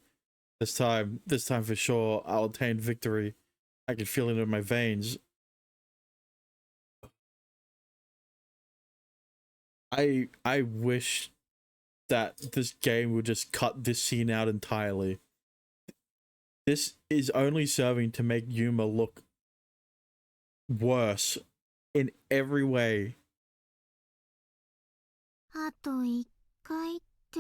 This time for sure, I'll attain victory. I can feel it in my veins. I wish that this game would just cut this scene out entirely. This is only serving to make Yuma look worse in every way. あと一回って。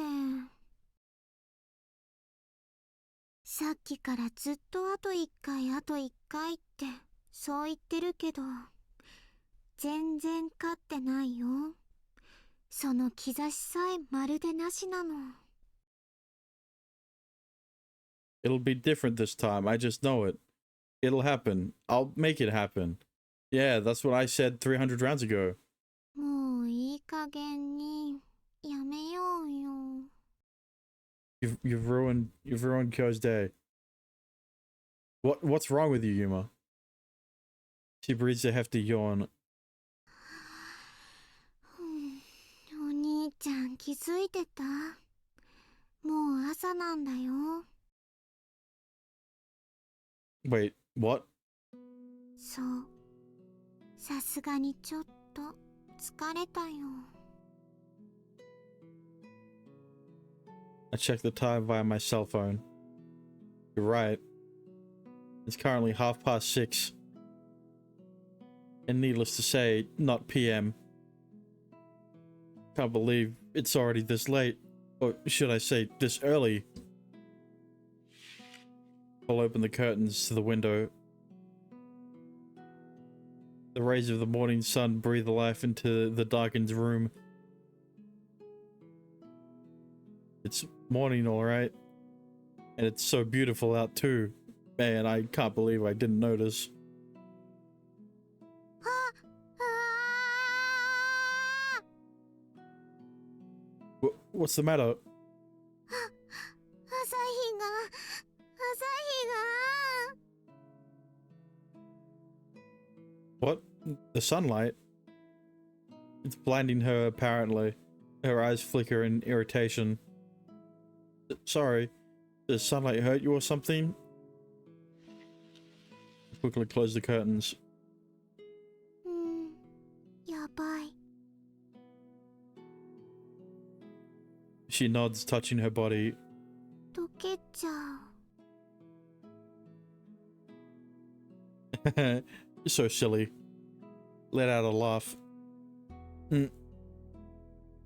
さっきからずっとあと一回あと一回ってそう言ってるけど、全然勝ってないよ。その兆しさえまるでなしなの。 It'll be different this time. I just know it. It'll happen. I'll make it happen. Yeah, that's what I said 300 rounds ago. もういい加減にやめようよ。 You've ruined Kyo's day. What's wrong with you, Yuma? She breathes a hefty yawn. お兄ちゃん気づいてた？もう朝なんだよ。 Wait, what? そう。さすがにちょっと疲れたよ。 I checked the time via my cell phone. You're right. It's currently 6:30. And needless to say, not PM. Can't believe it's already this late. Or should I say, this early. I'll open the curtains to the window. The rays of the morning sun breathe life into the darkened room. It's morning, alright. And it's so beautiful out too. Man, I can't believe I didn't notice. What's the matter? 朝日が。 What? The sunlight? It's blinding her, apparently. Her eyes flicker in irritation. Sorry. Does sunlight hurt you or something? Quickly close the curtains. やばい。 She nods, touching her body. 溶けちゃう。 So silly. Let out a laugh.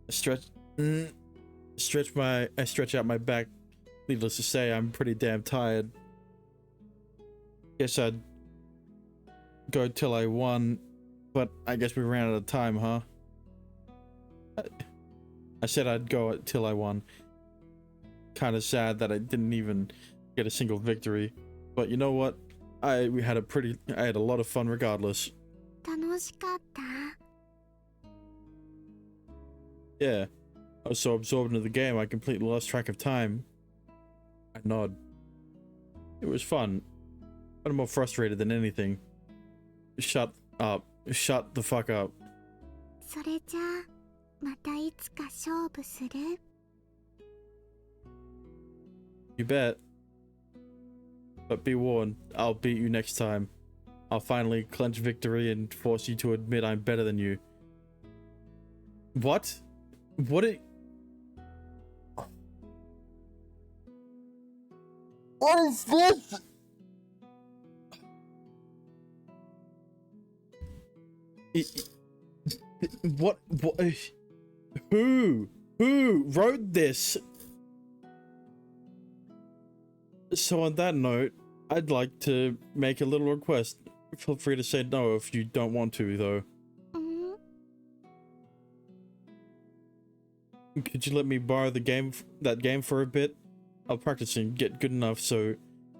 Stretch out my back. Needless to say, I'm pretty damn tired. Guess I'd go till I won, but I guess we ran out of time, huh? I said I'd go till I won. Kind of sad that I didn't even get a single victory, but you know what? I had a lot of fun regardless. 楽しかった。 Yeah, I was so absorbed into the game I completely lost track of time. I nod. It was fun, but I'm more frustrated than anything. Shut up. Shut the fuck up. それじゃあ、またいつか勝負する？ You bet. But be warned, I'll beat you next time. I'll finally clench victory and force you to admit I'm better than you. What? What it? What is this? What? Who wrote this? So on that note, I'd like to make a little request. Feel free to say no if you don't want to, though. ん？ Could you let me borrow that game for a bit? I'll practice and get good enough so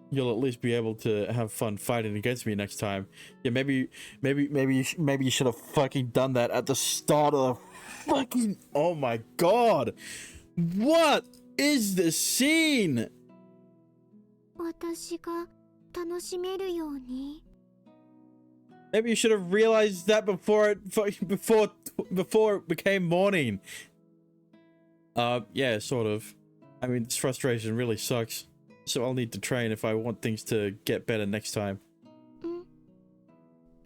you'll at least be able to have fun fighting against me next time. Yeah, maybe you should have fucking done that at the start of the fucking. Oh my god! What is this scene? 私が楽しめるように。 Maybe you should have realized that before it became morning. Yeah, sort of. I mean, this frustration really sucks. So I'll need to train if I want things to get better next time.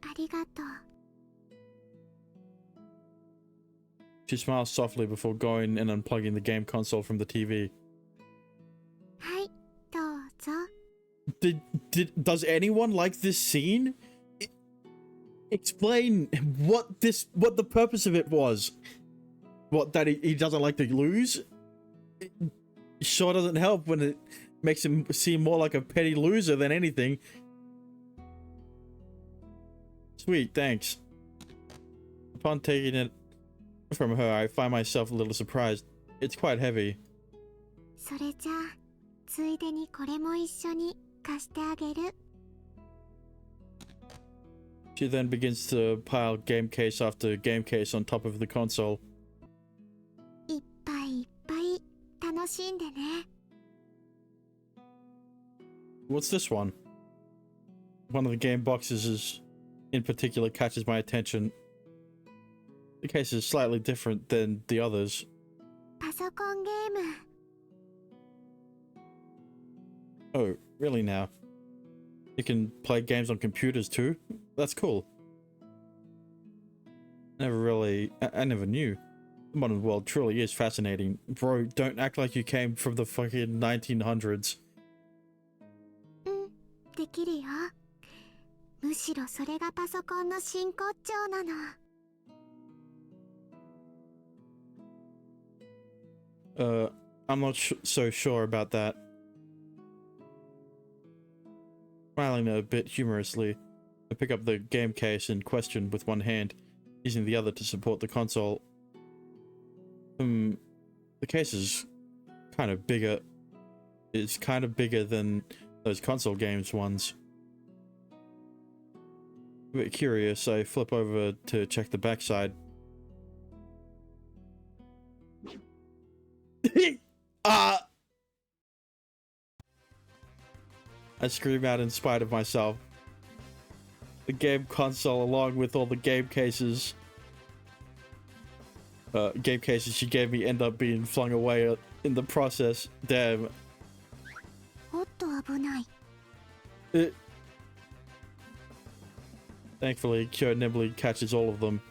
ありがとう。 She smiles softly before going and unplugging the game console from the TV. はい、どうぞ。 Does anyone like this scene? Explain what the purpose of it was. What, that he doesn't like to lose? It sure doesn't help when it makes him seem more like a petty loser than anything. Sweet, thanks. Upon taking it from her, I find myself a little surprised. It's quite heavy. それじゃあ、ついでにこれも一緒に貸してあげる。 She then begins to pile game case after game case on top of the console. いっぱいいっぱい楽しんでね。 What's this one? One of the game boxes in particular catches my attention. The case is slightly different than the others. パソコンゲーム。 Oh, really now? You can play games on computers too? That's cool. I never knew. The modern world truly is fascinating. Bro, don't act like you came from the fucking 1900s. できるよ。むしろそれがパソコンの真骨頂なの。 I'm not so sure about that. Smiling a bit humorously, I pick up the game case in question with one hand, using the other to support the console. The case is kind of bigger. It's kind of bigger than those console games ones. A bit curious, I flip over to check the backside. I scream out in spite of myself. The game console, along with all the game cases she gave me, end up being flung away in the process. Damn. It... Thankfully, Kyo nimbly catches all of them.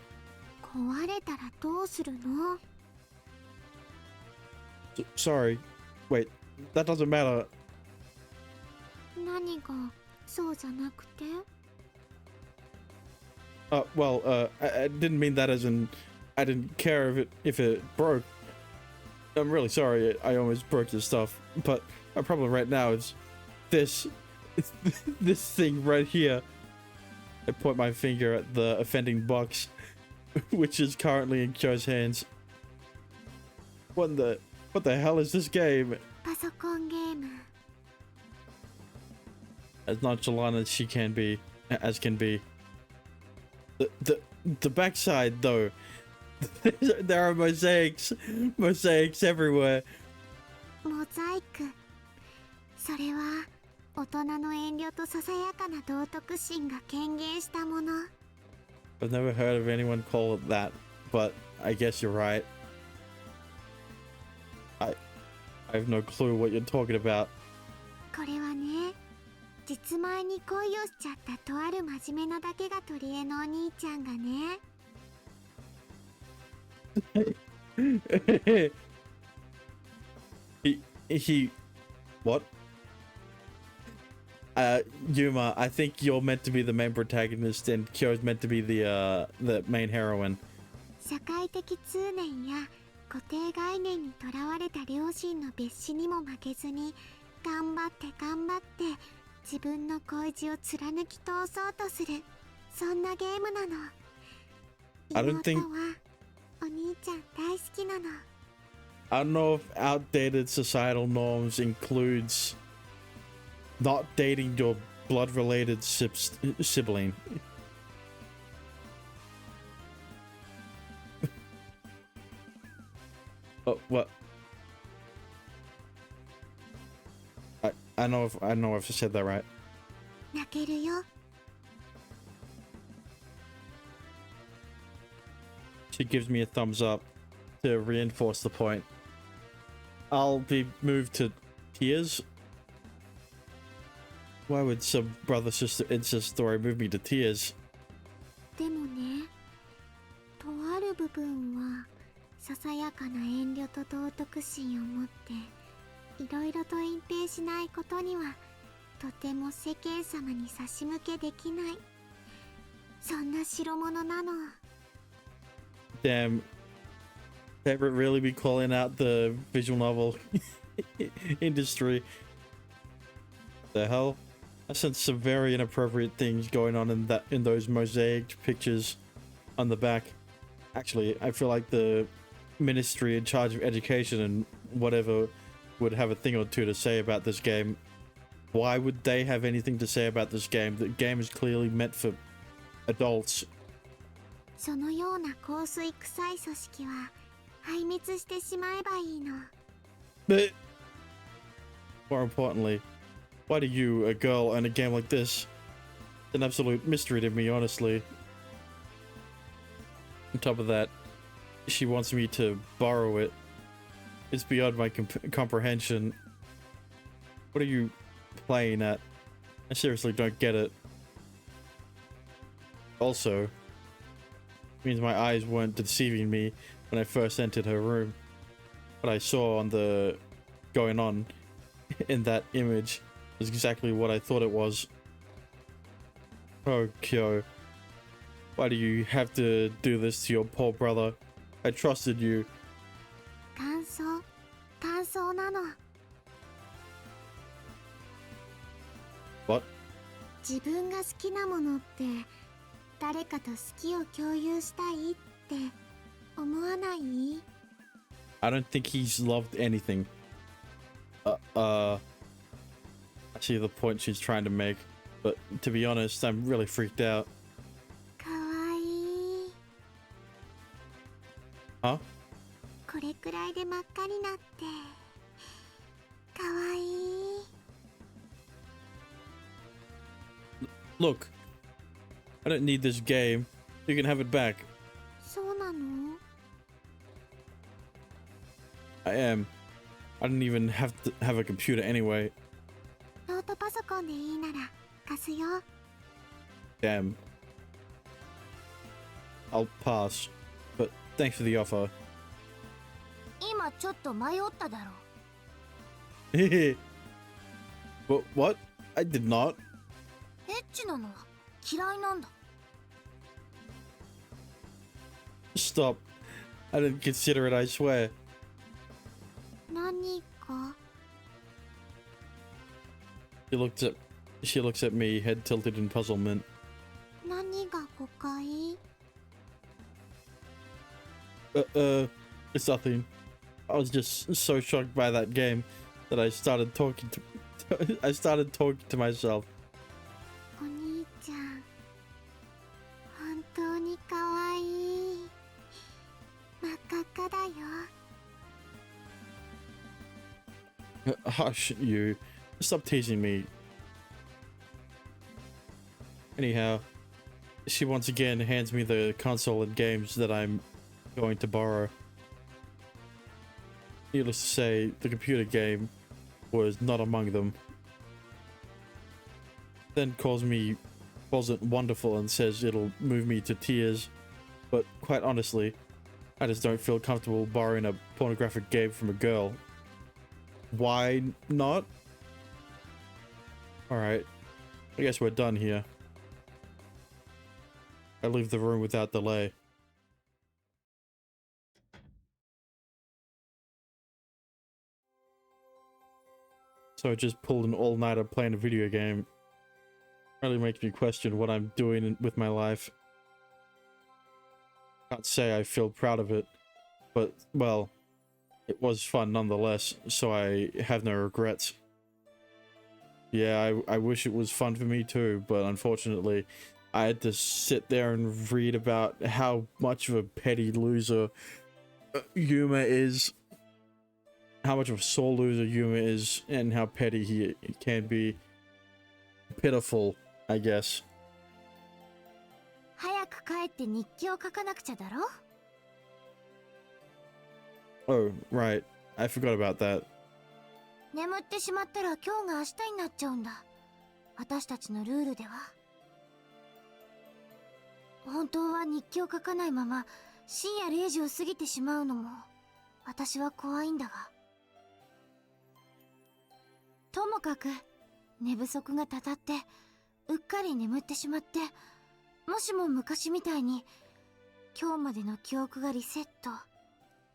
壊れたらどうするの？ Sorry. Wait, that doesn't matter. 何がそうじゃなくて？ Well, I didn't mean that as in I didn't care if it broke. I'm really sorry I almost broke your stuff, but my problem right now is this. It's this thing right here. I point my finger at the offending box, which is currently in Kyo's hands. What the hell is this game? パソコンゲーム。 As nonchalant as she can be, as can be. The backside though, there are mosaics everywhere. モザイク。それは大人の遠慮とささやかな道徳心が顕現したもの。 I've never heard of anyone call it that, but I guess you're right. I have no clue what you're talking about. これはね、実前に恋をしちゃったとある真面目なだけが取り柄のお兄ちゃんがね。he what? Yuma, I think you're meant to be the main protagonist and Kyo's meant to be the main heroine. 社会的通念や固定概念にとらわれた両親の別紙にも負けずに頑張って自分の恋路を貫き通そうとする、そんなゲームなの。 I don't think 妹はお兄ちゃん大好きなの。 I don't know if outdated societal norms includes not dating your blood-related sibling. Oh, what? I know if I said that right. 泣けるよ。 She gives me a thumbs up to reinforce the point. I'll be moved to tears. Why would some brother sister incest story move me to tears? でもね、とある部分はささやかな遠慮と道徳心を持っていろいろと隠蔽しないことにはとても世間様に差し向けできない、そんな代物なの。 Damn, Everett really be calling out the visual novel industry. The hell? I sense some very inappropriate things going on in those mosaic pictures on the back. Actually, I feel like the ministry in charge of education and whatever would have a thing or two to say about this game. Why would they have anything to say about this game? The game is clearly meant for adults. そのような香水臭い組織は壊滅してしまえばいいの。 But more importantly, why do you, a girl, own a game like this? It's an absolute mystery to me, honestly. On top of that, she wants me to borrow it. It's beyond my comprehension. What are you playing at? I seriously don't get it. Also, means my eyes weren't deceiving me when I first entered her room. What I saw on the going on in that image was exactly what I thought it was. Oh, Kyo. Why do you have to do this to your poor brother? I trusted you. 感想なの。 What? 自分が好きなものって誰かと好きを共有したいって思わない？ I don't think he's loved anything. I see the point she's trying to make, but to be honest, I'm really freaked out. かわいい。 Huh? これくらいで真っ赤になってかわいい。 Look, I don't need this game. You can have it back. そうなの？ I am. I don't even have to have a computer anyway. ノートパソコンでいいならすよ。 Damn. I'll pass, but thanks for the offer. 今ちょっと迷っただろ。 What? I did not. エッチなのは嫌いなんだ。 Stop. I didn't consider it, I swear. 何か She looks at me, head tilted in puzzlement. 何が誤解？ It's nothing. I was just so shocked by that game that I started talking to myself. お兄ちゃん、本当に可愛い。真っ赤っかだよ。 Hush, you. Stop teasing me. Anyhow, she once again hands me the console and games that I'm going to borrow. Needless to say, the computer game was not among them. Then calls it wonderful and says it'll move me to tears. But quite honestly, I just don't feel comfortable borrowing a pornographic game from a girl. Why not? Alright, I guess we're done here. I leave the room without delay. So I just pulled an all-nighter playing a video game. Really makes me question what I'm doing with my life. Can't say I feel proud of it, but, well, it was fun nonetheless, so I have no regrets. Yeah, I wish it was fun for me too, but unfortunately, I had to sit there and read about how much of a petty loser Yuma is. How much of a sore loser Yuma is, and how petty he can be. Pitiful, I guess. 早く帰って日記を書かなくちゃだろ。 Oh, right. I forgot about that. 眠ってしまったら今日が明日になっちゃうんだ。私たちのルールでは。本当は日記を書かないまま深夜0時を過ぎてしまうのも私は怖いんだが。ともかく寝不足がたたってうっかり眠ってしまって、もしも昔みたいに今日までの記憶がリセット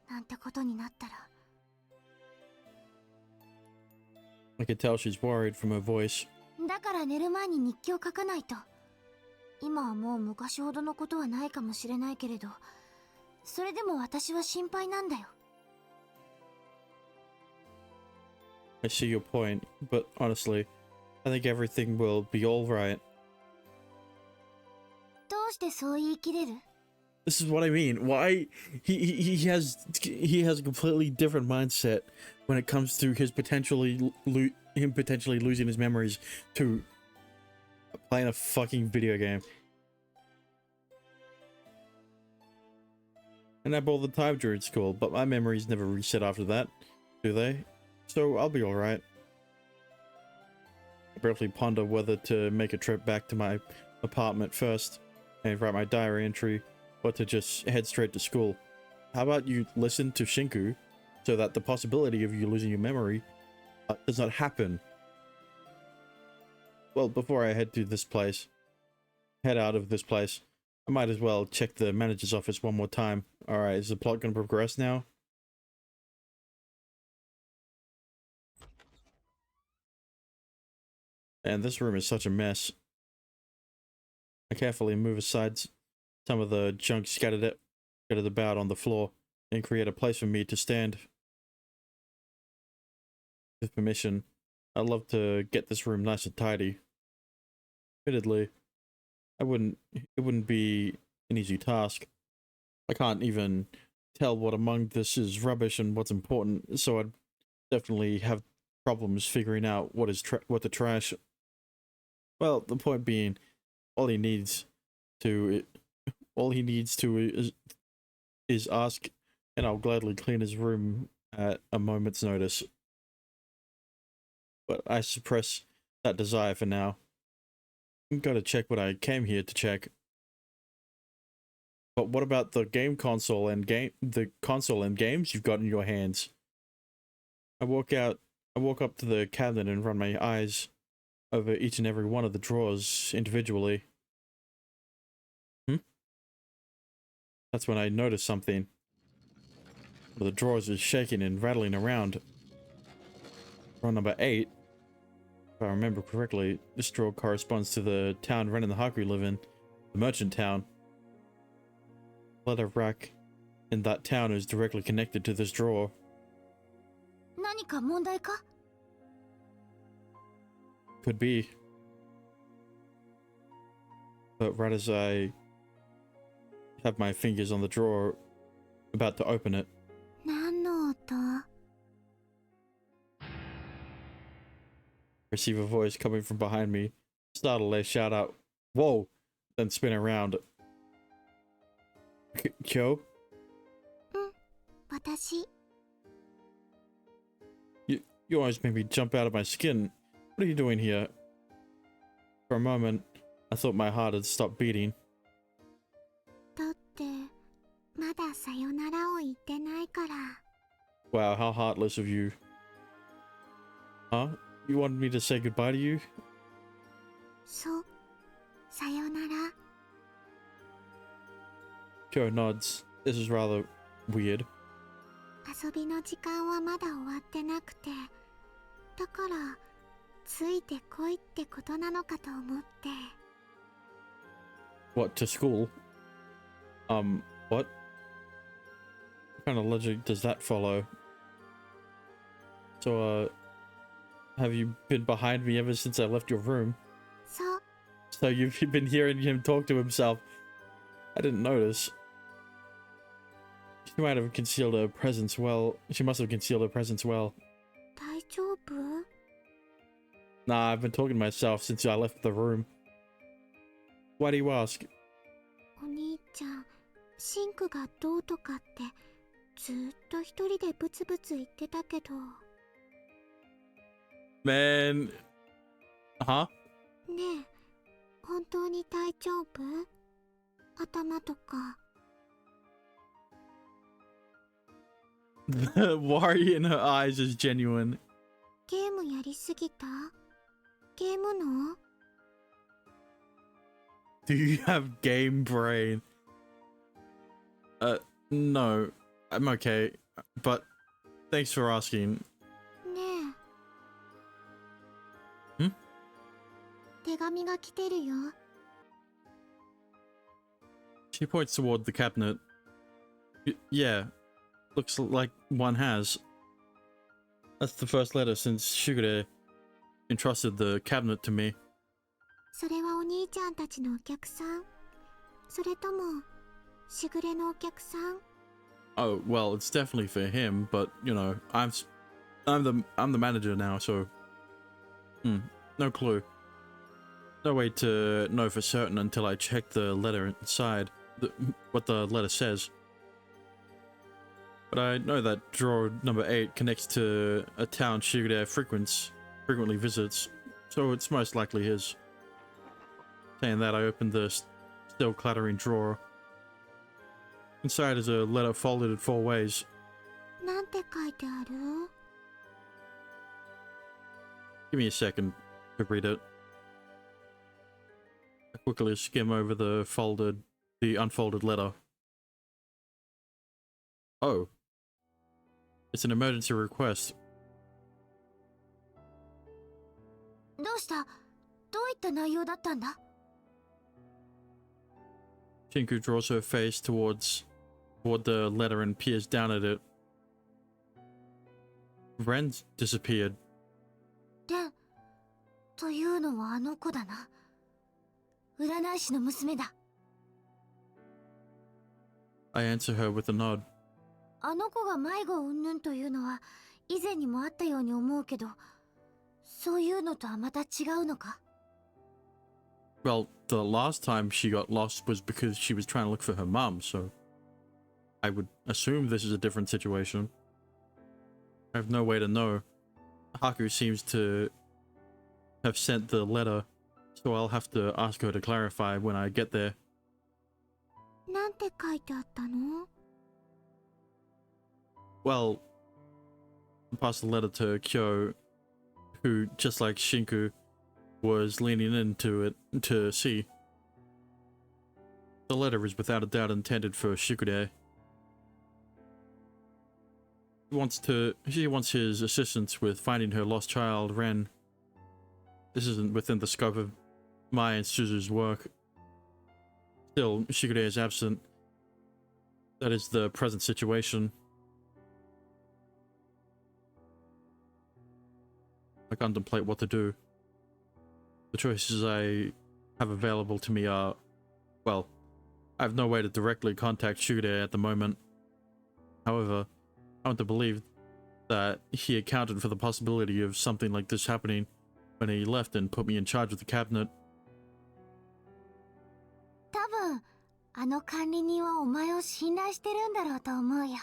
なんてことになったら。 I could tell she's worried from her voice. だから寝る前に日記を書かないと。今はもう昔ほどのことはないかもしれないけれど、それでも私は心配なんだよ。 I see your point, but honestly, I think everything will be alright. どうしてそう言い切れる？ This is what I mean. Why he has a completely different mindset when it comes to his potentially losing his memories to playing a fucking video game. I nap all the time during school, but my memories never reset after that, do they? So I'll be alright. I briefly ponder whether to make a trip back to my apartment first and write my diary entry, or to just head straight to school. How about you listen to Shinku so that the possibility of you losing your memory does not happen? Well, before I head out of this place, I might as well check the manager's office one more time. Alright, is the plot gonna progress now? And this room is such a mess. I carefully move aside some of the junk scattered about on the floor and create a place for me to stand. With permission, I'd love to get this room nice and tidy. Admittedly, it wouldn't be an easy task. I can't even tell what among this is rubbish and what's important, so I'd definitely have problems figuring out what to trash. Well, the point being, all he needs to is ask, and I'll gladly clean his room at a moment's notice. But I suppress that desire for now. gotta check what I came here to check. But what about the console and games you've got in your hands? I walk up to the cabinet and run my eyes over each and every one of the drawers individually. That's when I notice something. The drawers is shaking and rattling around. Drawer number 8. If I remember correctly, this drawer corresponds to the town Ren and the Haku live in, the merchant town. The letter rack in that town is directly connected to this drawer. 何か問題か? Could be. But right as I have my fingers on the drawer, about to open it, 何の音? receive a voice coming from behind me. Startled, I shout out, "Whoa!" Then spin around. Kyo? 私 You always made me jump out of my skin. What are you doing here? For a moment, I thought my heart had stopped beating. だってまださよならを言ってないから。 Wow, how heartless of you. Huh? You wanted me to say goodbye to you? そう、さよなら。 Kyo nods. This is rather weird. 遊びの時間はまだ終わってなくて、だからついてこいってことなのかと思って。 What, to school? What? What kind of logic does that follow? So, have you been behind me ever since I left your room? そう、 So you've been hearing him talk to himself. I didn't notice. She might have concealed her presence well. She must have concealed her presence well. 大丈夫? Nah, I've been talking to myself since I left the room. Why do you ask? お兄ちゃん、シンクがどうとかってずっと一人でブツブツ言ってたけど。 Man. Huh? ねえ、本当に大丈夫？頭とか。 The worry in her eyes is genuine. ゲームやりすぎた？ゲームの？ Do you have game brain? No. I'm okay. But thanks for asking. ねえ。ん？手紙が来てるよ。 She points toward the cabinet. Yeah. Looks like one has. That's the first letter since Shigure entrusted the cabinet to me. それはお兄ちゃんたちのお客さん？それともしぐれのお客さん？ Oh, well, it's definitely for him, but you know, I'm the manager now, so no clue. No way to know for certain until I check the letter inside, what the letter says. But I know that drawer number 8 connects to a town Shigure frequently visits, so it's most likely his. Saying that, I opened the still clattering drawer. Inside is a letter folded in 4 ways. なんて書いてある？ Give me a second to read it. I quickly skim over the unfolded letter. Oh. It's an emergency request. どうした？どういった内容だったんだ? Shinku draws her face toward the letter and peers down at it. Ren's disappeared. レン、というのはあの子だな。占い師の娘だ。 I answer her with a nod. あの子が迷子云々というのは以前にもあったように思うけど、そういうのとはまた違うのか? Well, the last time she got lost was because she was trying to look for her mum, so I would assume this is a different situation. I have no way to know. Haku seems to have sent the letter So I'll have to ask her to clarify when I get there. なんて書いてあったの？ Well, I passed the letter to Kyo, who, just like Shinku, was leaning into it to see. The letter is without a doubt intended for Shikude. She wants his assistance with finding her lost child, Ren. This isn't within the scope of my and Suzu's work. Still, Shikude is absent. That is the present situation. I contemplate what to do. The choices I have available to me are, well, I have no way to directly contact Shikude at the moment. However, I want to believe that he accounted for the possibility of something like this happening when he left and put me in charge of the cabinet. 多分あの管理人はお前を信頼してるんだろうと思うよ。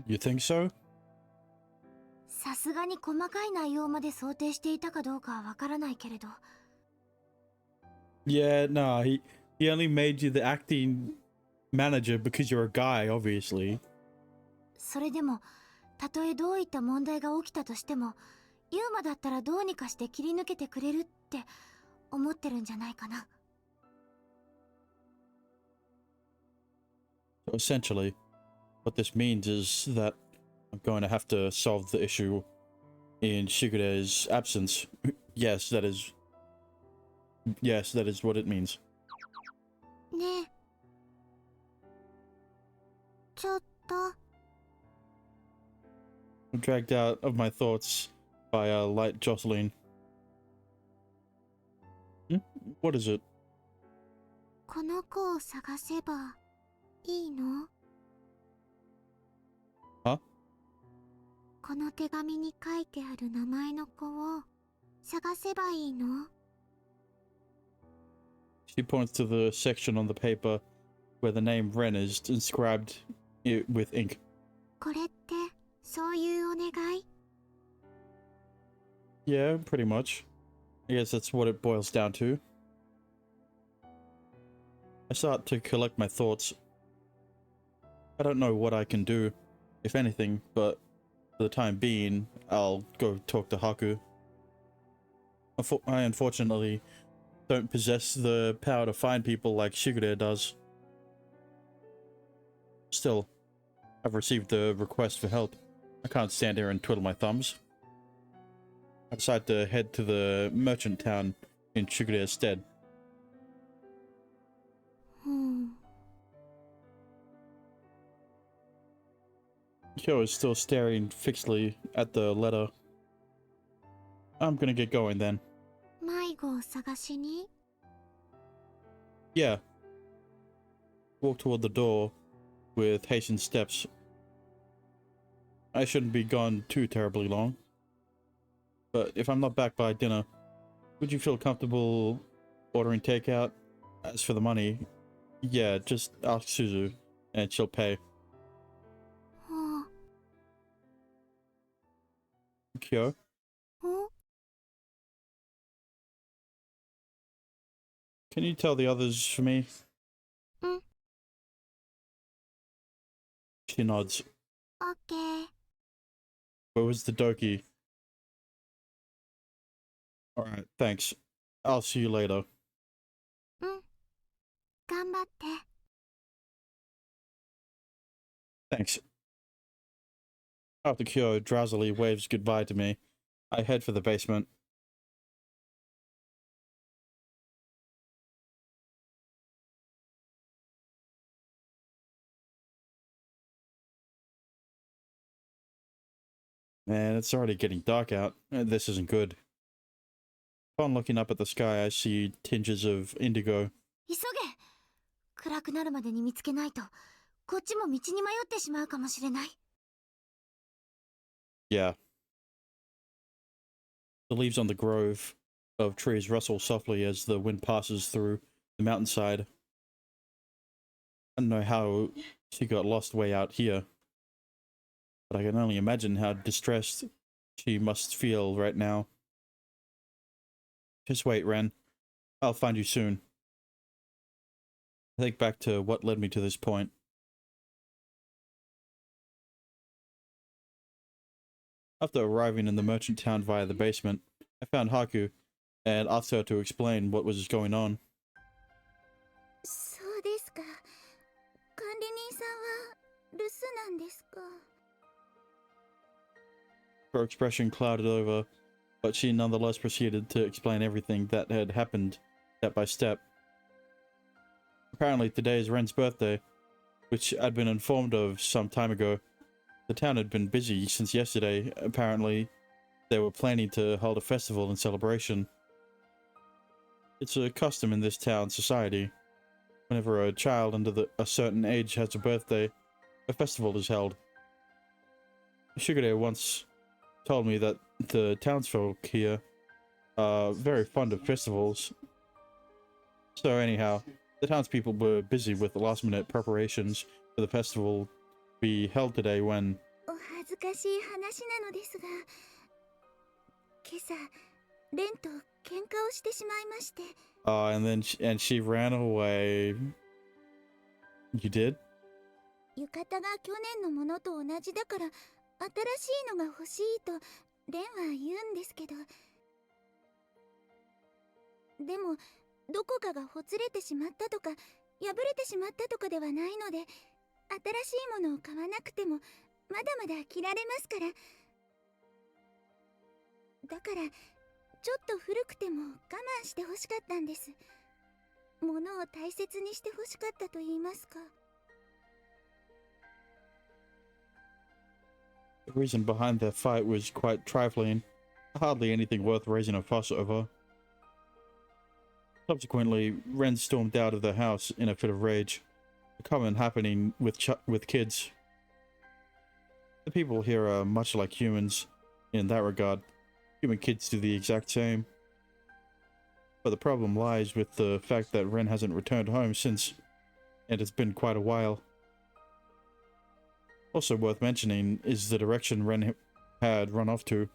You think so? さすがに細かい内容まで想定していたかどうかはわからないけれど。 Yeah, no, he only made you the acting manager because you're a guy, obviously. それでもたとえどういった問題が起きたとしてもユーマだったらどうにかして切り抜けてくれるって思ってるんじゃないかな。 So essentially, what this means is that I'm going to have to solve the issue in Shigure's absence. Yes, that is what it means. ねえ。ちょっと。 I'm dragged out of my thoughts by a light jostling. What is it? この子を探せばいいの？ Huh? この手紙に書いてある名前の子を探せばいいの？ She points to the section on the paper where the name Ren is inscribed with ink. これってそういうお願い？ Yeah, pretty much. I guess that's what it boils down to. I start to collect my thoughts. I don't know what I can do, if anything, but for the time being, I'll go talk to Haku. I unfortunately don't possess the power to find people like Shigure does. Still, I've received a request for help. I can't stand here and twiddle my thumbs. I decide to head to the merchant town in Shigure's stead. うん。 Kyo is still staring fixedly at the letter. I'm gonna get going then. 迷子を探しに？ Yeah. Walk toward the door with hastened steps. I shouldn't be gone too terribly long. But if I'm not back by dinner, would you feel comfortable ordering takeout? As for the money, yeah, just ask Suzu and she'll pay. は Kyo? あ。ん？ Can you tell the others for me? うん。 She nods. オッケー。 Where was the Doki? Alright, thanks. I'll see you later. うん。頑張って。 Thanks. After Kyo drowsily waves goodbye to me, I head for the basement. Man, it's already getting dark out. This isn't good. Upon looking up at the sky, I see tinges of indigo. 急げ。暗くなるまでに見つけないとこっちも道に迷ってしまうかもしれない。 Yeah. The leaves on the grove of trees rustle softly as the wind passes through the mountainside. I don't know how she got lost way out here, but I can only imagine how distressed she must feel right now. Just wait, Ren. I'll find you soon. I think back to what led me to this point. After arriving in the merchant town via the basement, I found Haku and asked her to explain what was going on. そうですか。管理人さんは留守なんですか。Her expression clouded over, but she nonetheless proceeded to explain everything that had happened, step by step. Apparently today is Ren's birthday, which I'd been informed of some time ago. The town had been busy since yesterday. Apparently, they were planning to hold a festival in celebration. It's a custom in this town society. Whenever a child under a certain age has a birthday, a festival is held. Shigure once told me that the townsfolk here are very fond of festivals. So anyhow, the townspeople were busy with the last-minute preparations for the festival to be held today when... お恥ずかしい話なのですが、今朝、レンと喧嘩をしてしまいまして。and then she ran away. You did? 浴衣が去年のものと同じだから、新しいのが欲しいとレンは言うんですけど。でも、どこかがほつれてしまったとか、破れてしまったとかではないので、新しいものを買わなくても、まだまだ着られますから。だから、ちょっと古くても我慢してほしかったんです。物を大切にしてほしかったと言いますか。The reason behind their fight was quite trifling, hardly anything worth raising a fuss over. Subsequently, Ren stormed out of the house in a fit of rage, a common happening with kids. The people here are much like humans in that regard. Human kids do the exact same. But the problem lies with the fact that Ren hasn't returned home since, and it's been quite a while. Also worth mentioning is the direction Ren had run off to.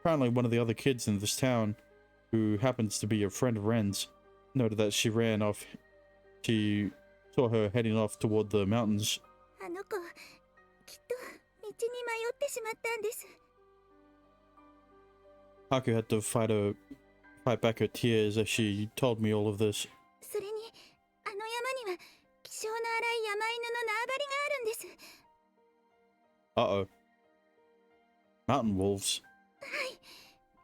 Apparently one of the other kids in this town, who happens to be a friend of Ren's, noted that she ran off. She saw her heading off toward the mountains. あの子、きっと道に迷ってしまったんです。Haku had to fight back her tears as she told me all of this. それに、あの山には気性の荒い山犬の縄張りがあるんです。Uh-oh. Mountain wolves. はい、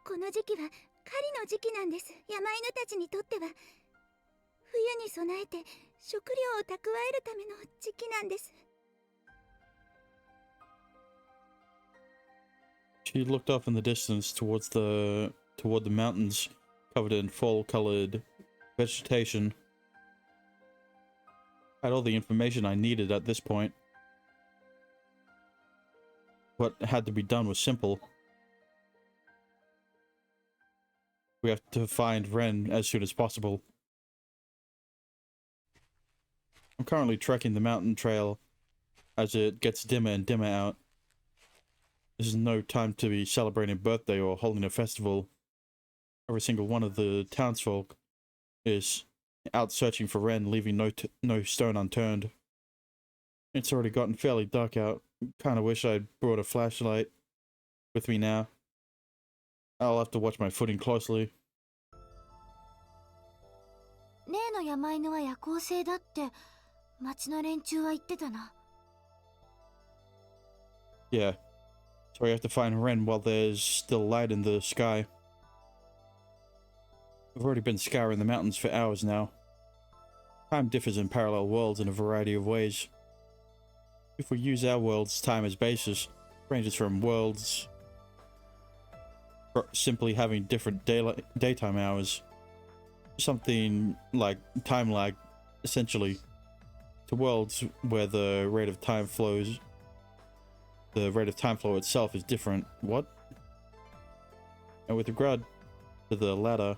この時期は狩りの時期なんです。山犬たちにとっては。冬に備えて食料を蓄えるための時期なんです。She looked off in the distance toward the mountains covered in fall-colored vegetation. I had all the information I needed at this point. What had to be done was simple. We have to find Ren as soon as possible. I'm currently trekking the mountain trail as it gets dimmer and dimmer out. This is no time to be celebrating a birthday or holding a festival. Every single one of the townsfolk is out searching for Ren, leaving no stone unturned. It's already gotten fairly dark out. Kinda wish I'd brought a flashlight with me now. I'll have to watch my footing closely. 例の山犬は夜行性だって町の連中は言ってたな。Yeah. So we have to find Ren while there's still light in the sky. We've already been scouring the mountains for hours now. Time differs in parallel worlds in a variety of ways. If we use our world's time as basis, it ranges from worlds simply having different daytime hours, something like time lag, essentially, to worlds where the rate of time flow itself is different. What? And with regard to the latter,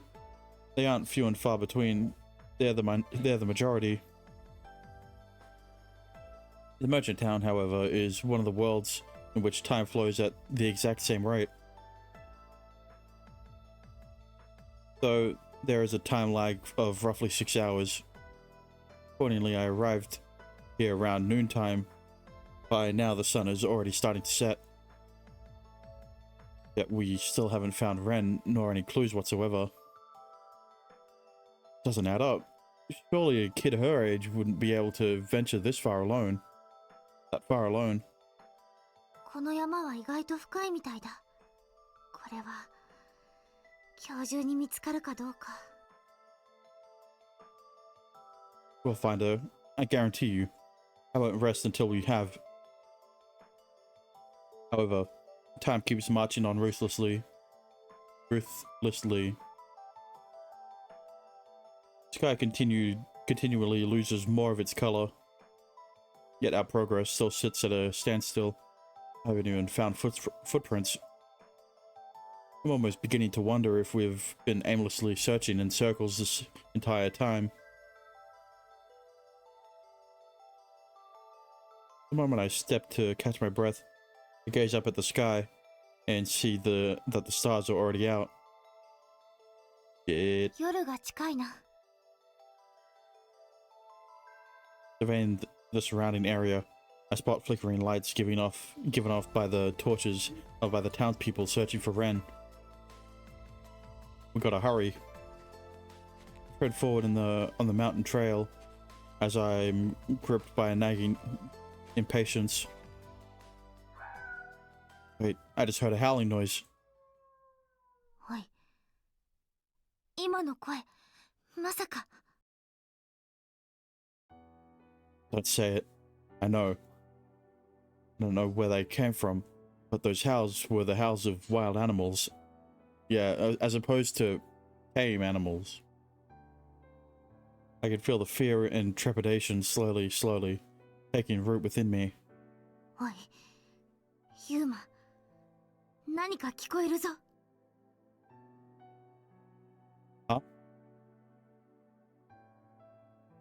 they aren't few and far between. They're the majority. The merchant town, however, is one of the worlds in which time flows at the exact same rate. So there is a time lag of roughly 6 hours. Accordingly, I arrived here around noontime. By now the sun is already starting to set. Yet we still haven't found Ren, nor any clues whatsoever. Doesn't add up. Surely a kid her age wouldn't be able to venture this far alone. That far alone. この山は意外と深いみたいだ。これは今日中に見つかるかどうか。We'll find her. I guarantee you. I won't rest until we have. However, time keeps marching on ruthlessly. Sky continually loses more of its color. Yet our progress still sits at a standstill. I haven't even found footprints. I'm almost beginning to wonder if we've been aimlessly searching in circles this entire time. The moment I step to catch my breath, I gaze up at the sky and see that the stars are already out. Shit. 夜が近いな。Surveying the surrounding area, I spot flickering lights given off by the torches by the townspeople searching for Ren. We gotta hurry. Tread forward on the mountain trail as I'm gripped by a nagging impatience. Wait, I just heard a howling noise. おい。今の声、まさか。Let's say it. I know. I don't know where they came from, but those howls were the howls of wild animals. Yeah, as opposed to tame animals. I could feel the fear and trepidation slowly taking root within me. おい。ユーマ。何か聞こえるぞ。Huh?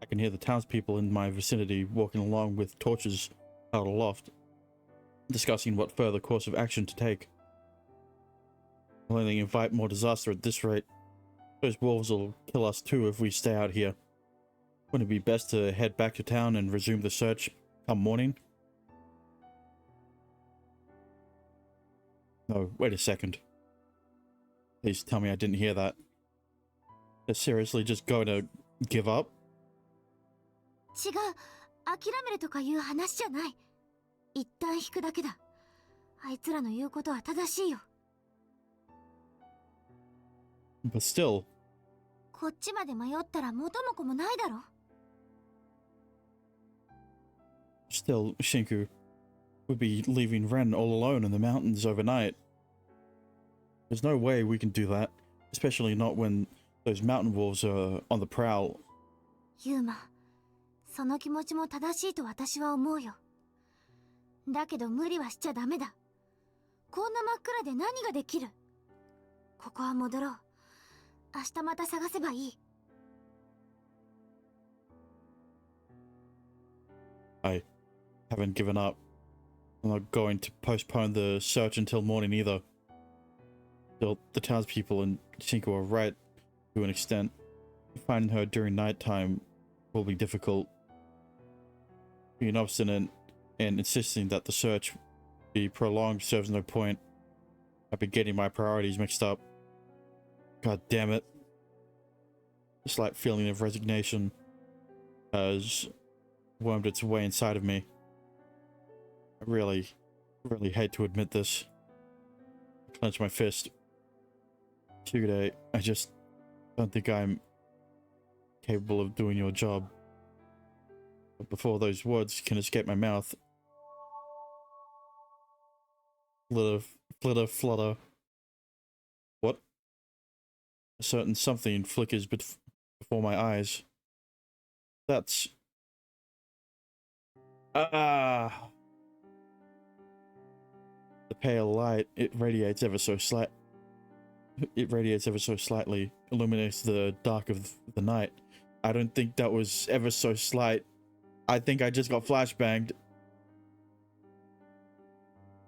I can hear the townspeople in my vicinity walking along with torches held aloft, discussing what further course of action to take. I'll only invite more disaster at this rate. Those wolves will kill us too if we stay out here. Wouldn't it be best to head back to town and resume the search come morning? No, wait a second. Please tell me I didn't hear that. They're seriously just going to give up? 違う。諦めるとかいう話じゃない。一旦引くだけだ。あいつらの言うことは正しいよ。But still. こっちまで迷ったら元も子もないだろ。Still, Shinku, we'd be leaving Ren all alone in the mountains overnight. There's no way we can do that, especially not when those mountain wolves are on the prowl. ユーマ、その気持ちも正しいと私は思うよ。だけど無理はしちゃダメだ。こんな真っ暗で何ができる？ここは戻ろう。明日また探せばいい。I haven't given up. I'm not going to postpone the search until morning either. The townspeople in Shinku are right to an extent. Finding her during nighttime will be difficult. Being obstinate and insisting that the search be prolonged serves no point. I've been getting my priorities mixed up. God damn it. A slight feeling of resignation has wormed its way inside of me. I really hate to admit this. I clench my fist. Shigure, I just don't think I'm capable of doing your job. But before those words can escape my mouth, flutter. What? A certain something flickers before my eyes. That's... Ah! The pale light, it radiates ever so slightly, illuminates the dark of the night. I don't think that was ever so slight. I think I just got flashbanged.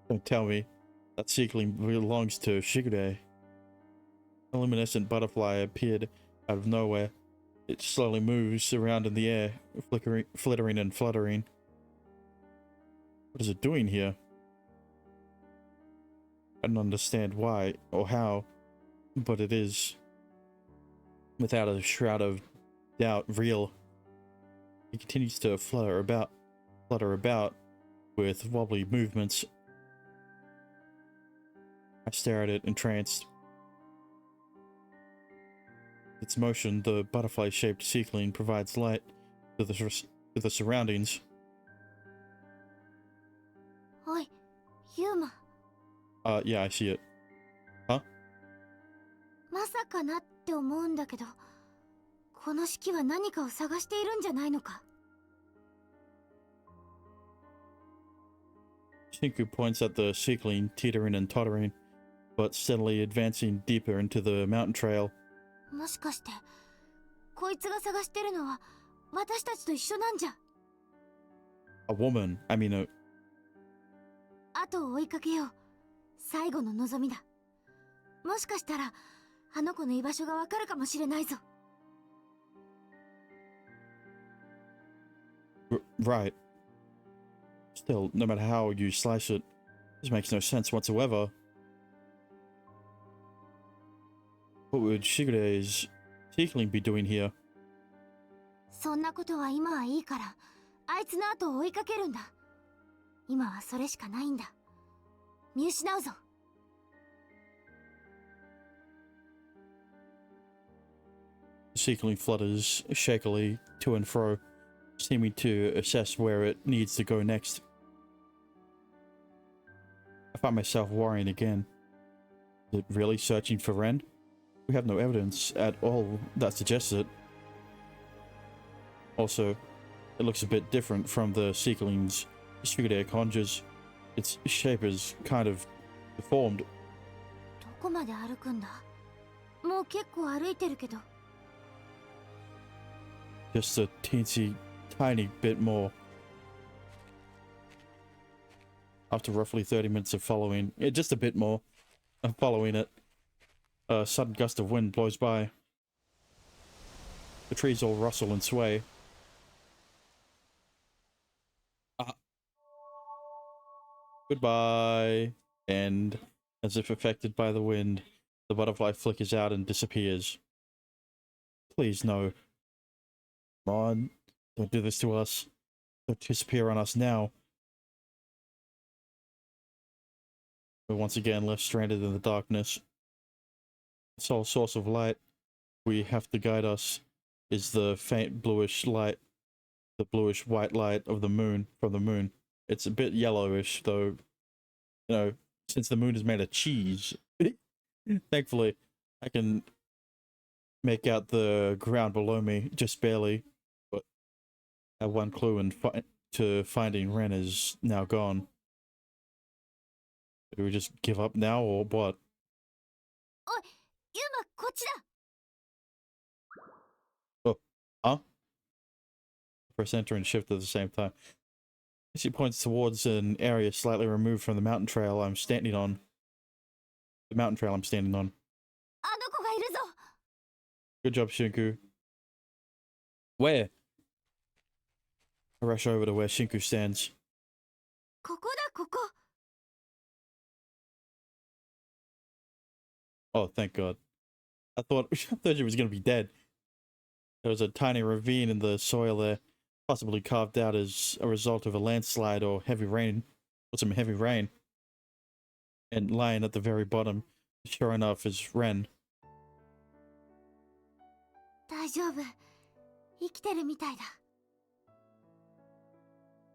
Don't tell me that secretly belongs to Shigure. A luminescent butterfly appeared out of nowhere. It slowly moves around in the air, flittering and fluttering. What is it doing here? I don't understand why or how, but it is, without a shroud of doubt, real. It continues to flutter about with wobbly movements. I stare at it entranced. Its motion, the butterfly-shaped seedling provides light to the surroundings. おい、ユーマ。 Yeah, I see it. Huh? まさかなって思うんだけど、この式は何かを探しているんじゃないのか。 Shinku points at the seedling, teetering and tottering, but steadily advancing deeper into the mountain trail. もしかして、こいつが探してるのは私たちと一緒なんじゃ。 A woman, I mean a... 後を追いかけよう。最後の望みだ。もしかしたら、あの子の居場所がわかるかもしれないぞ。 Right. Still, no matter how you slice it, this makes no sense whatsoever. What would Shigure's seedling be doing here? そんなことは今はいいから、あいつの後を追いかけるんだ。今はそれしかないんだ。見失うぞ。 The seedling flutters shakily to and fro, seeming to assess where it needs to go next. I find myself worrying again. Is it really searching for Ren? We have no evidence at all that suggests it. Also, it looks a bit different from the seedling's Shigure conjures. Its shape is kind of deformed. どこまで歩くんだ。もう結構歩いてるけど。 Just a tiny bit more. After roughly 30 minutes of following, just a bit more of following it, a sudden gust of wind blows by. The trees all rustle and sway. Goodbye. And as if affected by the wind, the butterfly flickers out and disappears. Please no. Come on, don't do this to us. Don't disappear on us now. We're once again left stranded in the darkness. The sole source of light we have to guide us is the faint bluish light, the bluish white light of the moon, from the moon. It's a bit yellowish though, you know, since the moon is made of cheese. Thankfully, I can make out the ground below me just barely, but our one clue to finding Ren is now gone. Do we just give up now or what? おい、ユーマ、こっちだ。 Huh? Press enter and shift at the same time. She points towards an area slightly removed from the mountain trail I'm standing on. The mountain trail I'm standing on. あの子がいるぞ。 Good job, Shinku. Where? I rush over to where Shinku stands. ここだ、ここ。 Oh, thank God. I thought she was going to be dead. There was a tiny ravine in the soil there, possibly carved out as a result of a landslide or heavy rain, or some heavy rain. And lying at the very bottom, sure enough, is Ren. 大丈夫。生きてるみたいだ。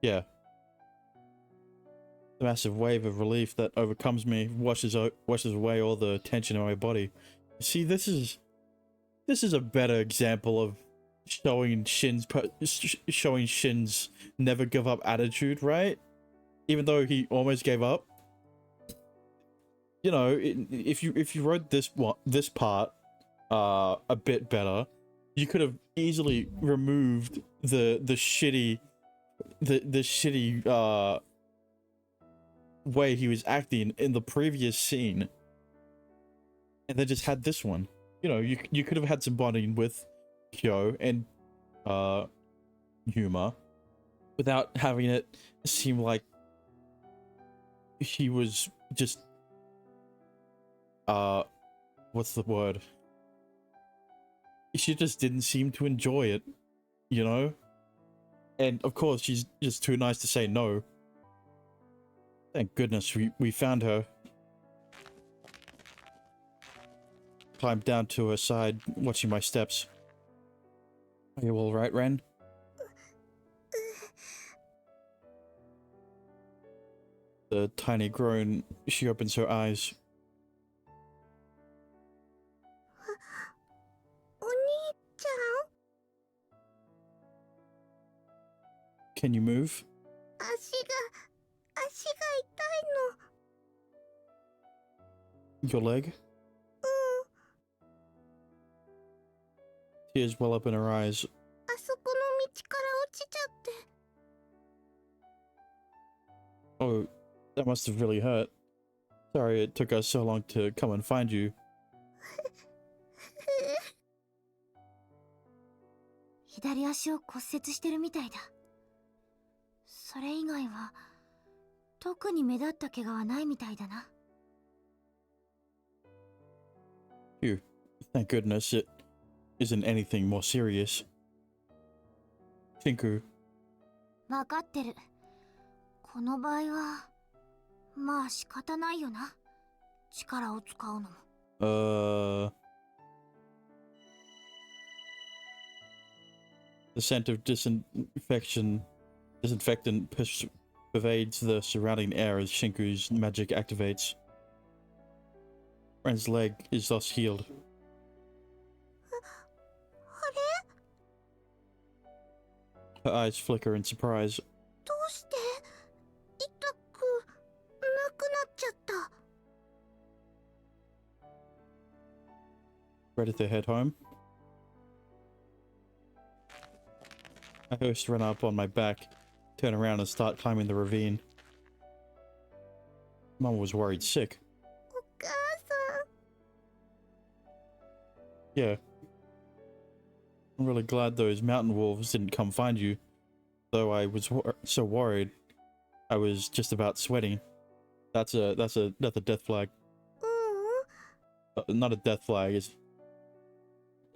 Yeah. The massive wave of relief that overcomes me washes away all the tension in my body. See, this is a better example of showing Shin's never give up attitude, right? Even though he almost gave up. You know, if you wrote this part a bit better, you could have easily removed the shitty way he was acting in the previous scene and they just had this one. You know, you could have had some bonding with Kyo and Yuma without having it seem like he was just what's the word? She just didn't seem to enjoy it, you know? And of course she's just too nice to say no. Thank goodness we found her. Climbed down to her side, watching my steps. Are you alright, Ren? The tiny groan, she opens her eyes. お兄ちゃん Can you move? 足が痛いの Your leg? Tears well up in her eyes. あそこの道から落ちちゃって Oh, that must have really hurt. Sorry it took us so long to come and find you. 左足を骨折してるみたいだ。それ以外は特に目立った怪我はないみたいだな。Phew. Thank goodness it isn't anything more serious. Tinku. わかってる。この場合はまあ仕方ないよな。力を使うのも。The scent of disinfectant pervades the surrounding air as Shinku's magic activates. Ren's leg is thus healed. あれ Her eyes flicker in surprise. どうして痛くなくなっちゃった Ready to head home? I host run up on my back, turn around and start climbing the ravine. Mom was worried sick. お母さん Yeah. I'm really glad those mountain wolves didn't come find you. Though I was so worried, I was just about sweating. That's a death flag. ううん Not a death flag, it's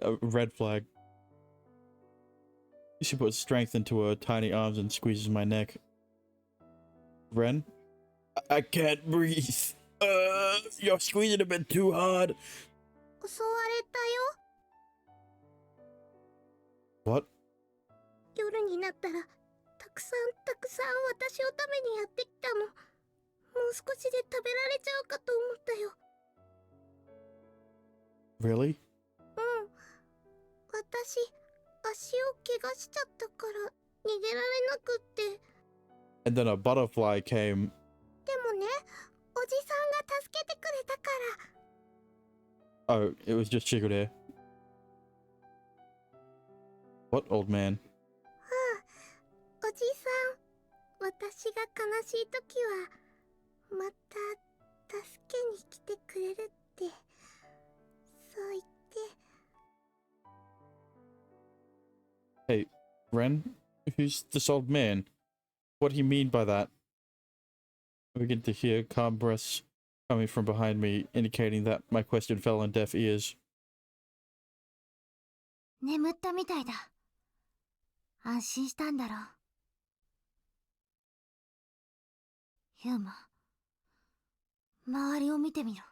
a red flag. She puts strength into her tiny arms and squeezes my neck. Ren? I can't breathe. You're squeezing a bit too hard. 襲われたよ What? 夜になったらたくさん私を食べにやってきたのもう少しで食べられちゃうかと思ったよ Really? うん私足を怪我しちゃったから逃げられなくって And then a butterfly came. でもねおじさんが助けてくれたから Oh, it was just Shigure. What, old man? おじさん私が悲しい時はまた助けに来てくれるってそう言って Hey, Ren? Who's this old man? What do you mean by that? I begin to hear calm breaths coming from behind me, indicating that my question fell on deaf ears. 眠ったみたいだ。安心したんだろう。ユーマ、周りを見てみろ。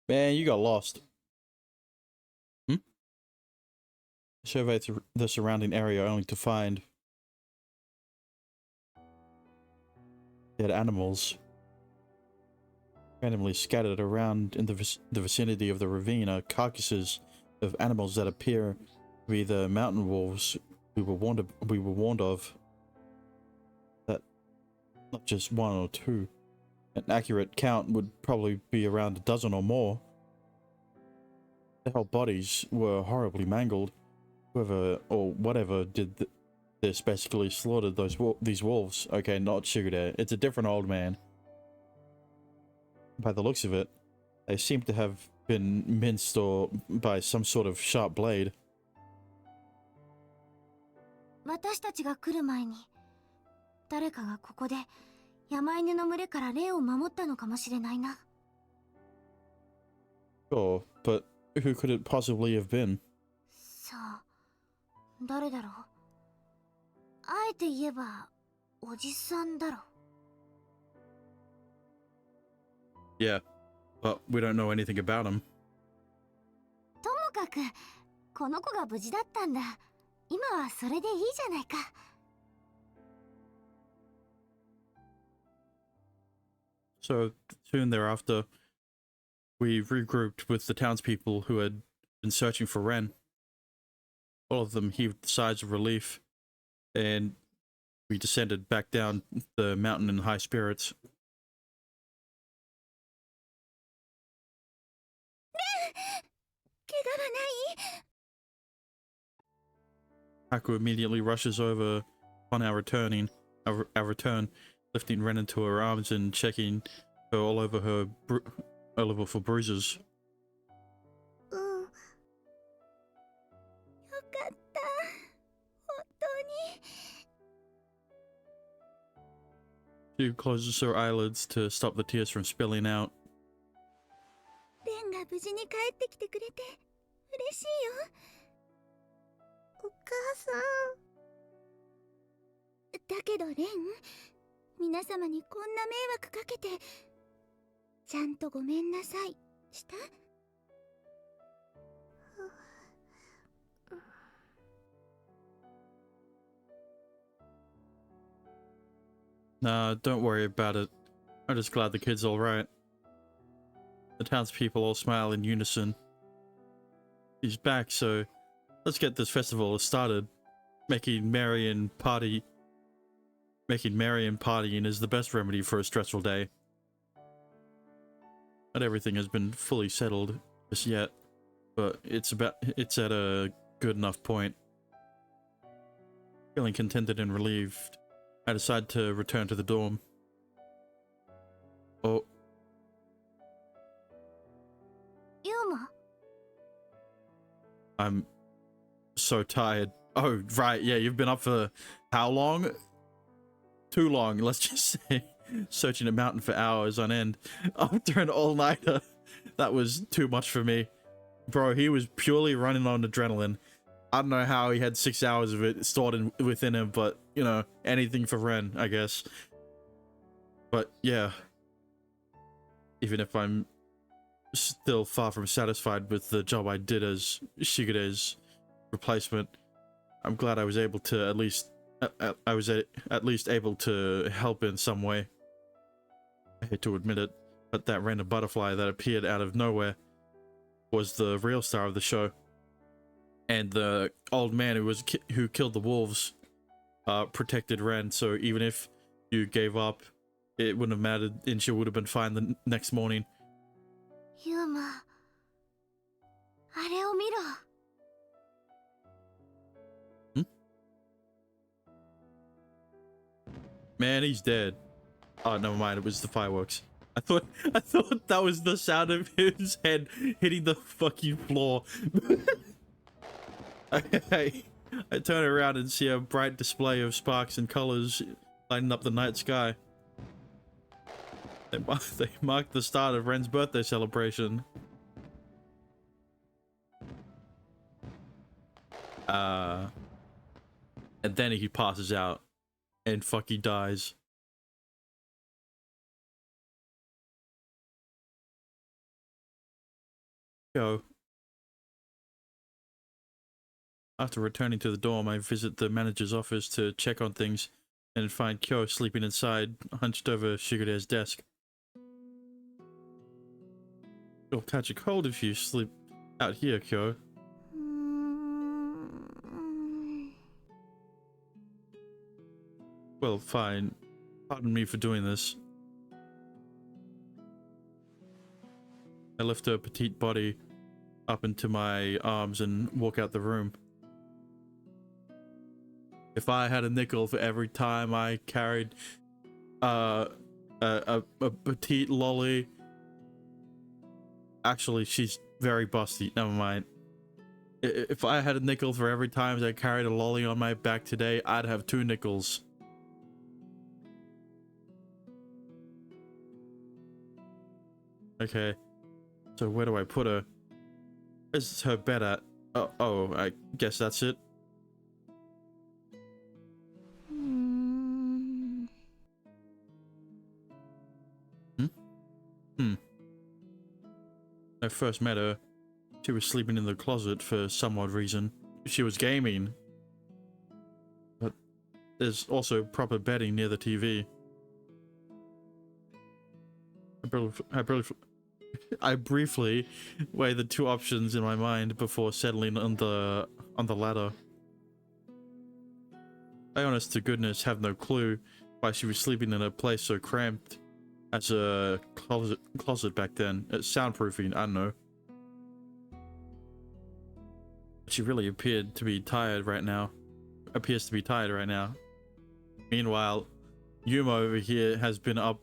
Man, you got lost. I surveyed the surrounding area only to find dead animals randomly scattered around in the vicinity of the ravine are carcasses of animals that appear to be the mountain wolves we were warned of. That not just one or two. An accurate count would probably be around a dozen or more. Their whole bodies were horribly mangled. Whoever or whatever did this basically slaughtered these wolves. Okay, not Shigure. It's a different old man. By the looks of it, they seem to have been minced or by some sort of sharp blade. 私たちが来る前に誰かがここで山犬の群れからレイを守ったのかもしれないな。 Sure, but who could it possibly have been? さあ、誰だろう。あえて言えばおじさんだろ。 Yeah, but we don't know anything about him. ともかくこの子が無事だったんだ。今はそれでいいじゃないか。 So soon thereafter, we regrouped with the townspeople who had been searching for Ren. All of them heaved sighs of relief, and we descended back down the mountain in high spirits. Haku immediately rushes over on our return, lifting Ren into her arms and checking her all over for bruises. うん。よかった。本当に。 She closes her eyelids to stop the tears from spilling out. レンが無事に帰ってきてくれて嬉しいよ。お母さん。だけどレン、皆様にこんな迷惑かけて、ちゃんとごめんなさいした？ Nah, don't worry about it. I'm just glad the kid's alright. The townspeople all smile in unison. He's back, so let's get this festival started. Making merry and partying is the best remedy for a stressful day. Not everything has been fully settled just yet, but it's at a good enough point. Feeling contented and relieved, I decide to return to the dorm. Oh. ユーマ？ I'm so tired. Oh, right, yeah, you've been up for how long? Too long, let's just say. Searching a mountain for hours on end after an all-nighter. That was too much for me. Bro, he was purely running on adrenaline. I don't know how he had 6 hours of it stored within him, but, you know, anything for Ren, I guess. But, yeah. Even if I'm still far from satisfied with the job I did as Shigeru's replacement, I'm glad I was able to at least able to help in some way. I hate to admit it, but that random butterfly that appeared out of nowhere was the real star of the show. And the old man who killed the wolves protected Ren, so even if you gave up, it wouldn't have mattered and she would have been fine the next morning. ユーマ、あれを見ろ。 Man, he's dead. Oh, never mind. It was the fireworks. I thought that was the sound of his head hitting the fucking floor. I turn around and see a bright display of sparks and colors lighting up the night sky. They mark the start of Ren's birthday celebration. And then he passes out and fucking dies. Go. After returning to the dorm, I visit the manager's office to check on things and find Kyo sleeping inside, hunched over Shigeru's desk. You'll catch a cold if you sleep out here, Kyo. Well, fine. Pardon me for doing this. I lift her petite body up into my arms and walk out the room. If I had a nickel for every time I carried a petite lolly actually, she's very busty. Never mind. If I had a nickel for every time I carried a lolly on my back today, I'd have 2 nickels. Okay. So where do I put her? Where's her bed at? Oh, I guess that's it. I first met her, she was sleeping in the closet for some odd reason. She was gaming. But there's also proper bedding near the TV. I briefly weighed the 2 options in my mind before settling on the latter. I honest to goodness have no clue why she was sleeping in a place so cramped as a closet back then. Soundproofing, I don't know. She really appears to be tired right now. Meanwhile, Yuma over here has been up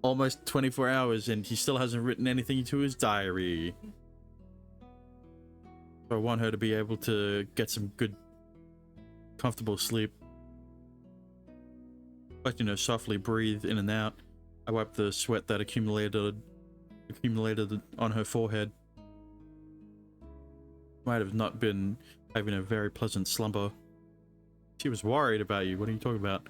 almost 24 hours and he still hasn't written anything to his diary. So I want her to be able to get some good, comfortable sleep. But, you know, softly breathe in and out. I wipe the sweat that accumulated on her forehead. Might have not been having a very pleasant slumber. She was worried about you. What are you talking about?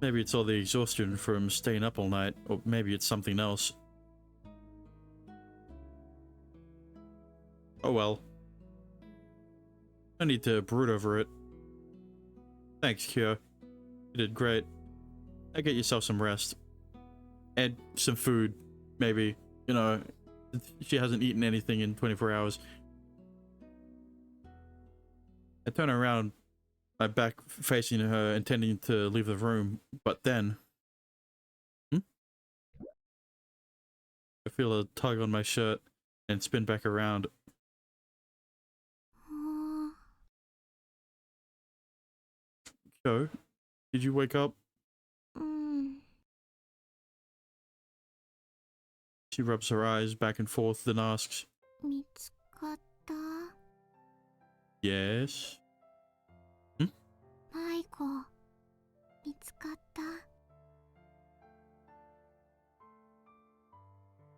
Maybe it's all the exhaustion from staying up all night, or maybe it's something else. Oh well. I need to brood over it. Thanks, Kyo. You did great. Now get yourself some rest. And some food, maybe. You know, she hasn't eaten anything in 24 hours. I turn around, my back facing her, intending to leave the room, but then... I feel a tug on my shirt and spin back around. Kyo, did you wake up? She rubs her eyes back and forth, then asks, 見つかった？ Yes? 迷子見つかった？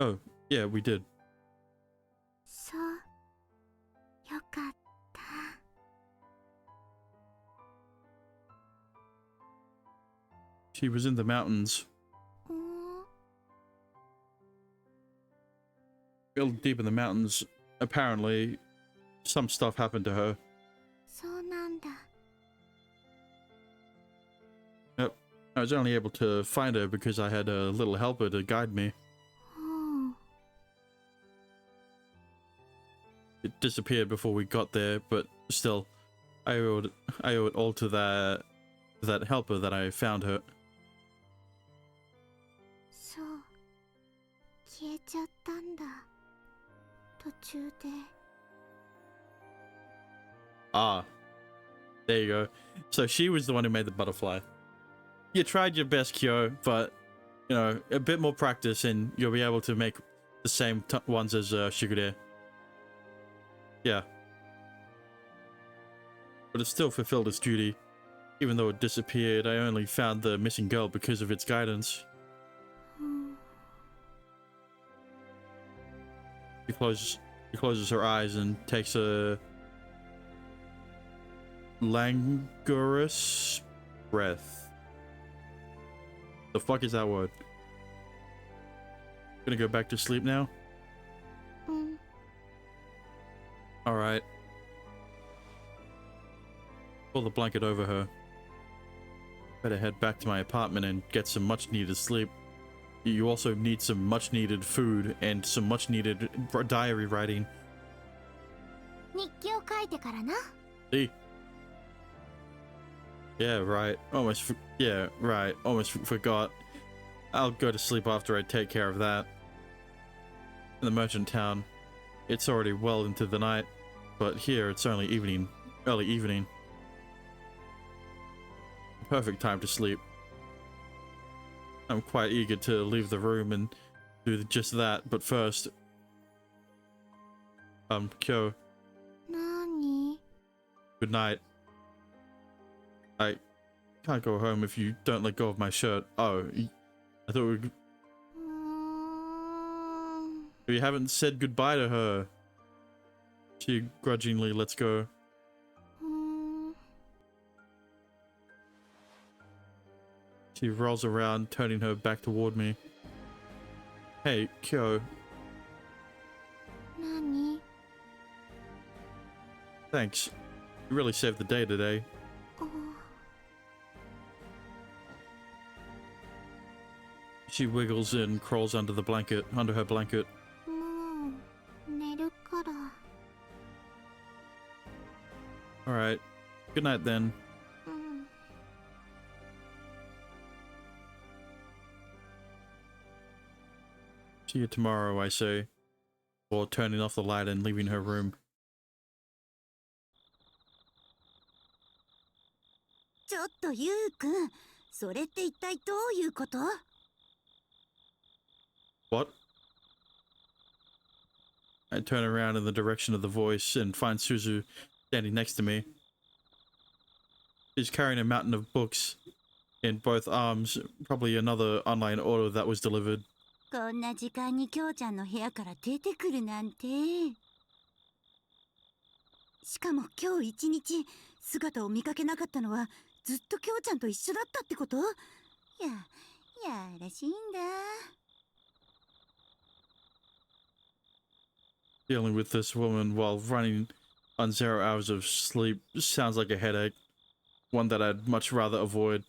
Oh, yeah, we did. そう、よかった。 She was in the mountains. Real deep in the mountains. Apparently, some stuff happened to her. そうなんだ。 Yep. I was only able to find her because I had a little helper to guide me. It disappeared before we got there, but still, I owe it all to that helper that I found her. そう、消えちゃったんだ。途中で。 Ah, there you go. So she was the one who made the butterfly. You tried your best, Kyo, but, you know, a bit more practice and you'll be able to make the same ones as Shigure. Yeah. But it still fulfilled its duty. Even though it disappeared, I only found the missing girl because of its guidance. She closes her eyes and takes a languorous breath. The fuck is that word? Gonna go back to sleep now? Alright. Pull the blanket over her. Better head back to my apartment and get some much needed sleep. You also need some much needed food and some much needed diary writing. 日記を書いてからな。 See? Yeah, right. Almost forgot. I'll go to sleep after I take care of that. In the merchant town, it's already well into the night, but here it's only early evening. Perfect time to sleep. I'm quite eager to leave the room and do just that, but first, Kyo, なに good night. I can't go home if you don't let go of my shirt. Oh, I thoughtうーん we haven't said goodbye to her. She grudgingly lets go. うーん She rolls around, turning her back toward me. Hey, Kyo, なに thanks. You really saved the day today. あ She wiggles and crawls under her blanket. もう寝るから Alright. Good night then. うん See you tomorrow, I say. Before turning off the light and leaving her room. ちょっとゆうくん、それって一体どういうこと？ What? I turn around in the direction of the voice and find Suzu standing next to me. She's carrying a mountain of books in both arms, probably another online order that was delivered. こんな時間にきょうちゃんの部屋から出てくるなんて。しかも今日一日姿を見かけなかったのはずっときょうちゃんと一緒だったってこと？やらしいんだ。 Dealing with this woman while running on 0 hours of sleep sounds like a headache. One that I'd much rather avoid.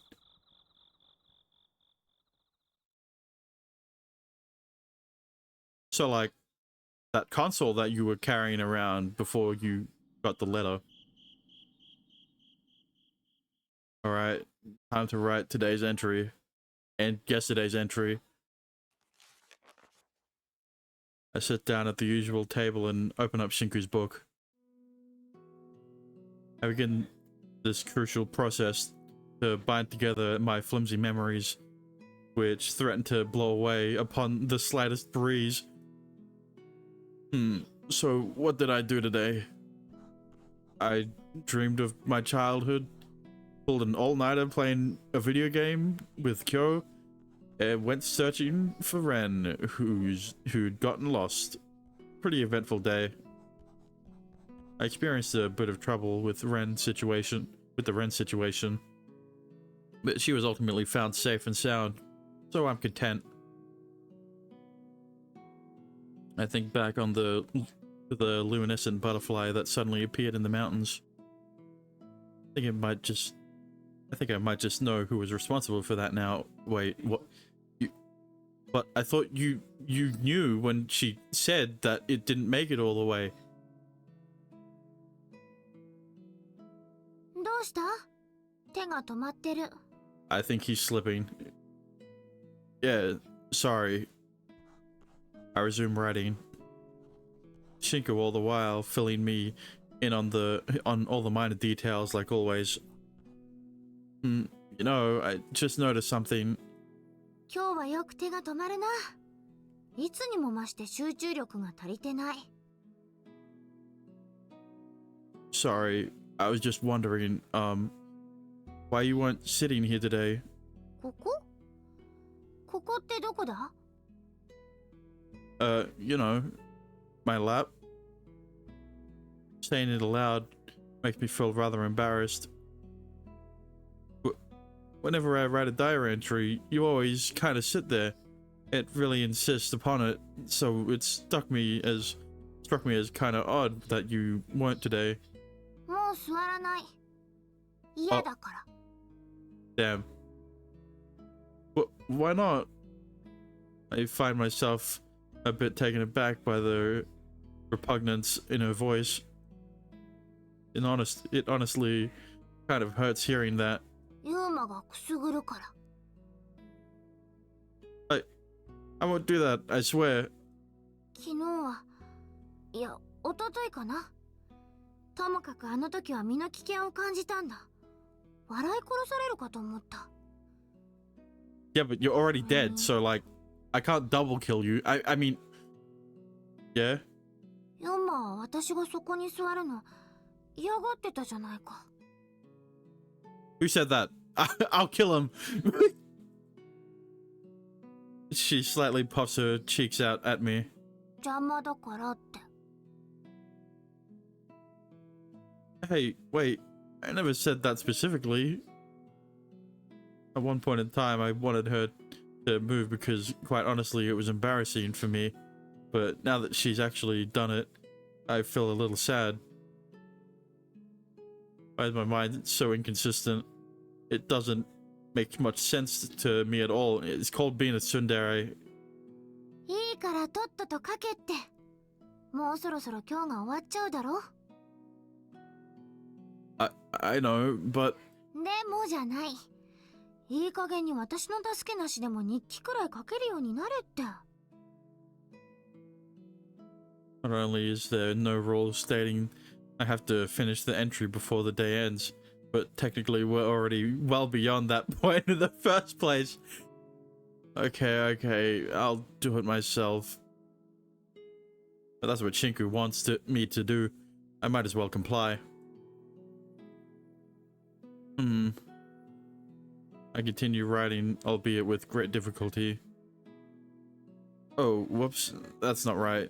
So like, that console that you were carrying around before you got the letter. Alright, time to write today's entry. And yesterday's entry. I sit down at the usual table and open up Shinku's book. I begin this crucial process to bind together my flimsy memories, which threaten to blow away upon the slightest breeze. So what did I do today? I dreamed of my childhood, pulled an all-nighter playing a video game with Kyo, and went searching for Ren, who'd gotten lost. Pretty eventful day. I experienced a bit of trouble with the Ren situation, but she was ultimately found safe and sound, so I'm content. I think back on the luminescent butterfly that suddenly appeared in the mountains. I think I might just know who was responsible for that now. Wait, what? But I thought you knew when she said that it didn't make it all the way. どうした？手が止まってる。 I think he's slipping. Yeah, sorry. I resume writing. Shinku all the while filling me in on all the minor details like always. You know, I just noticed something. 今日はよく手が止まるな。いつにも増して集中力が足りてない。 Sorry, I was just wondering, why you weren't sitting here today? ここ？ここってどこだ？ You know, my lap. Saying it aloud makes me feel rather embarrassed. Whenever I write a diary entry, you always kind of sit there. It really insists upon it, so it struck me as kind of odd that you weren't today. もう座らない。嫌だから。 Damn. Why not? I find myself a bit taken aback by the repugnance in her voice. It honestly kind of hurts hearing that. ユーマがくすぐるから。I won't do that, I swear. 昨日は、いや、一昨日かな。ともかくあの時は身の危険を感じたんだ。笑い殺されるかと思った。 Yeah, but you're already dead, so like, I can't double kill you. I mean, yeah. ヤンマは私がそこに座るの嫌がってたじゃないか。 Who said that? I'll kill him. She slightly puffs her cheeks out at me. 邪魔だからって。 Hey, wait. I never said that specifically. At one point in time, I wanted her to move because, quite honestly, it was embarrassing for me. But now that she's actually done it, I feel a little sad. Why is my mind so inconsistent? It doesn't make much sense to me at all. It's called being a tsundere. いいからとっとと書けって。もうそろそろ今日が終わっちゃうだろ。 I know, but... でもじゃない。いい加減に私の助けなしでも日記くらい書けるようになれって。 Not only is there no rule stating I have to finish the entry before the day ends, but technically we're already well beyond that point in the first place. Okay, I'll do it myself. But that's what Shinku wants me to do. I might as well comply. I continue writing, albeit with great difficulty. Oh, whoops, that's not right.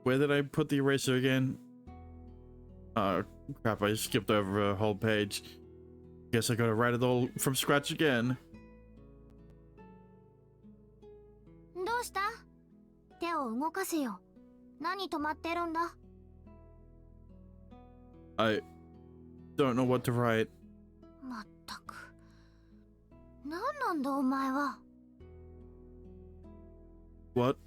Where did I put the eraser again? Oh, crap, I skipped over a whole page. Guess I gotta write it all from scratch again. どうした？手を動かせよ。何止まってるんだ？ I don't know what to write. まったく。何なんだお前は。 What?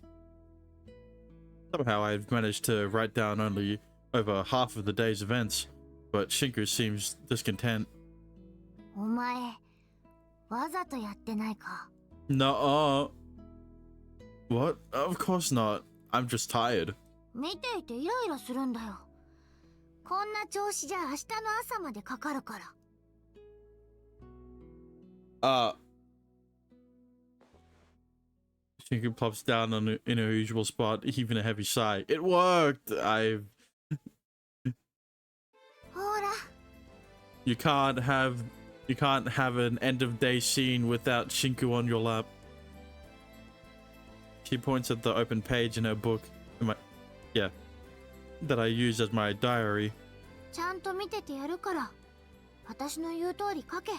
Somehow I've managed to write down only over half of the day's events, but Shinku seems discontent. お前、わざとやってないか？ Nuh-uh. What? Of course not. I'm just tired. 見ていてイライラするんだよ。こんな調子じゃ明日の朝までかかるから。 Shinku plops down in her usual spot, heaving a heavy sigh. It worked! You can't have an end of day scene without Shinku on your lap. She points at the open page in her book, that I use as my diary. ちゃんと見ててやるから。私の言う通り書け。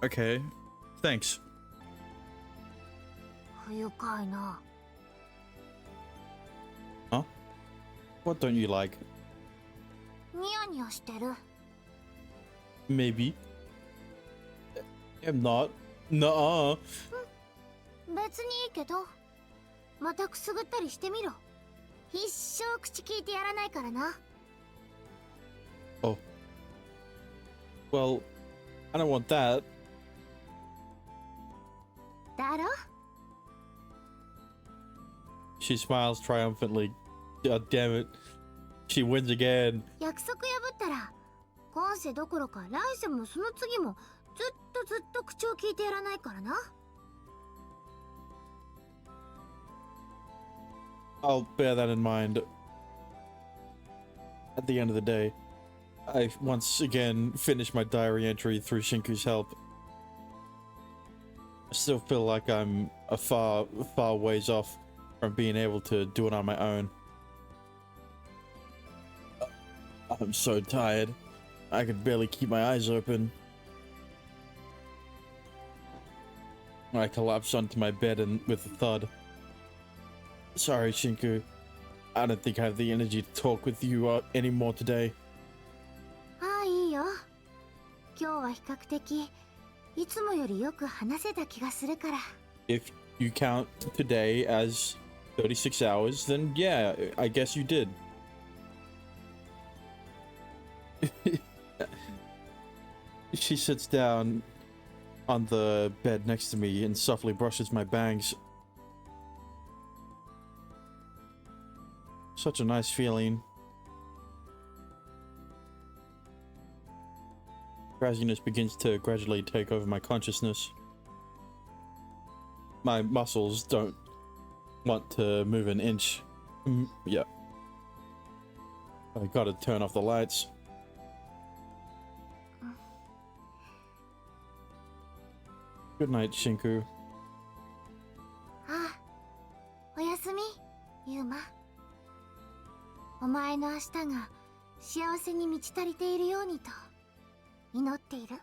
Okay. Thanks. 不愉快な。 Huh? What don't you like? ニヤニヤしてる。 Maybe. I'm not. Nuh-uh. 別にいいけど。またくすぐったりしてみろ。一生口聞いてやらないからな。 Oh. Well, I don't want that. だろ？ She smiles triumphantly. God damn it. She wins again. 約束破ったら、今世どころか来世もその次もずっと口を聞いてやらないからな。 I'll bear that in mind. At the end of the day, I once again finished my diary entry through Shinku's help. I still feel like I'm a far ways off from being able to do it on my own. I'm so tired. I could barely keep my eyes open. I collapse onto my bed and with a thud. Sorry, Shinku. I don't think I have the energy to talk with you anymore today. ああ、いいよ。今日は比較的いつもよりよく話せた気がするから。 If you count today as 36 hours, then yeah, I guess you did. She sits down on the bed next to me and softly brushes my bangs. Such a nice feeling. Drowsiness begins to gradually take over my consciousness. my muscles don't want to move an inch. Yeah. I gotta turn off the lights. Good night, Shinku. ああ、おやすみ、ユウマ。お前の明日が幸せに満ち足りているようにと祈っている。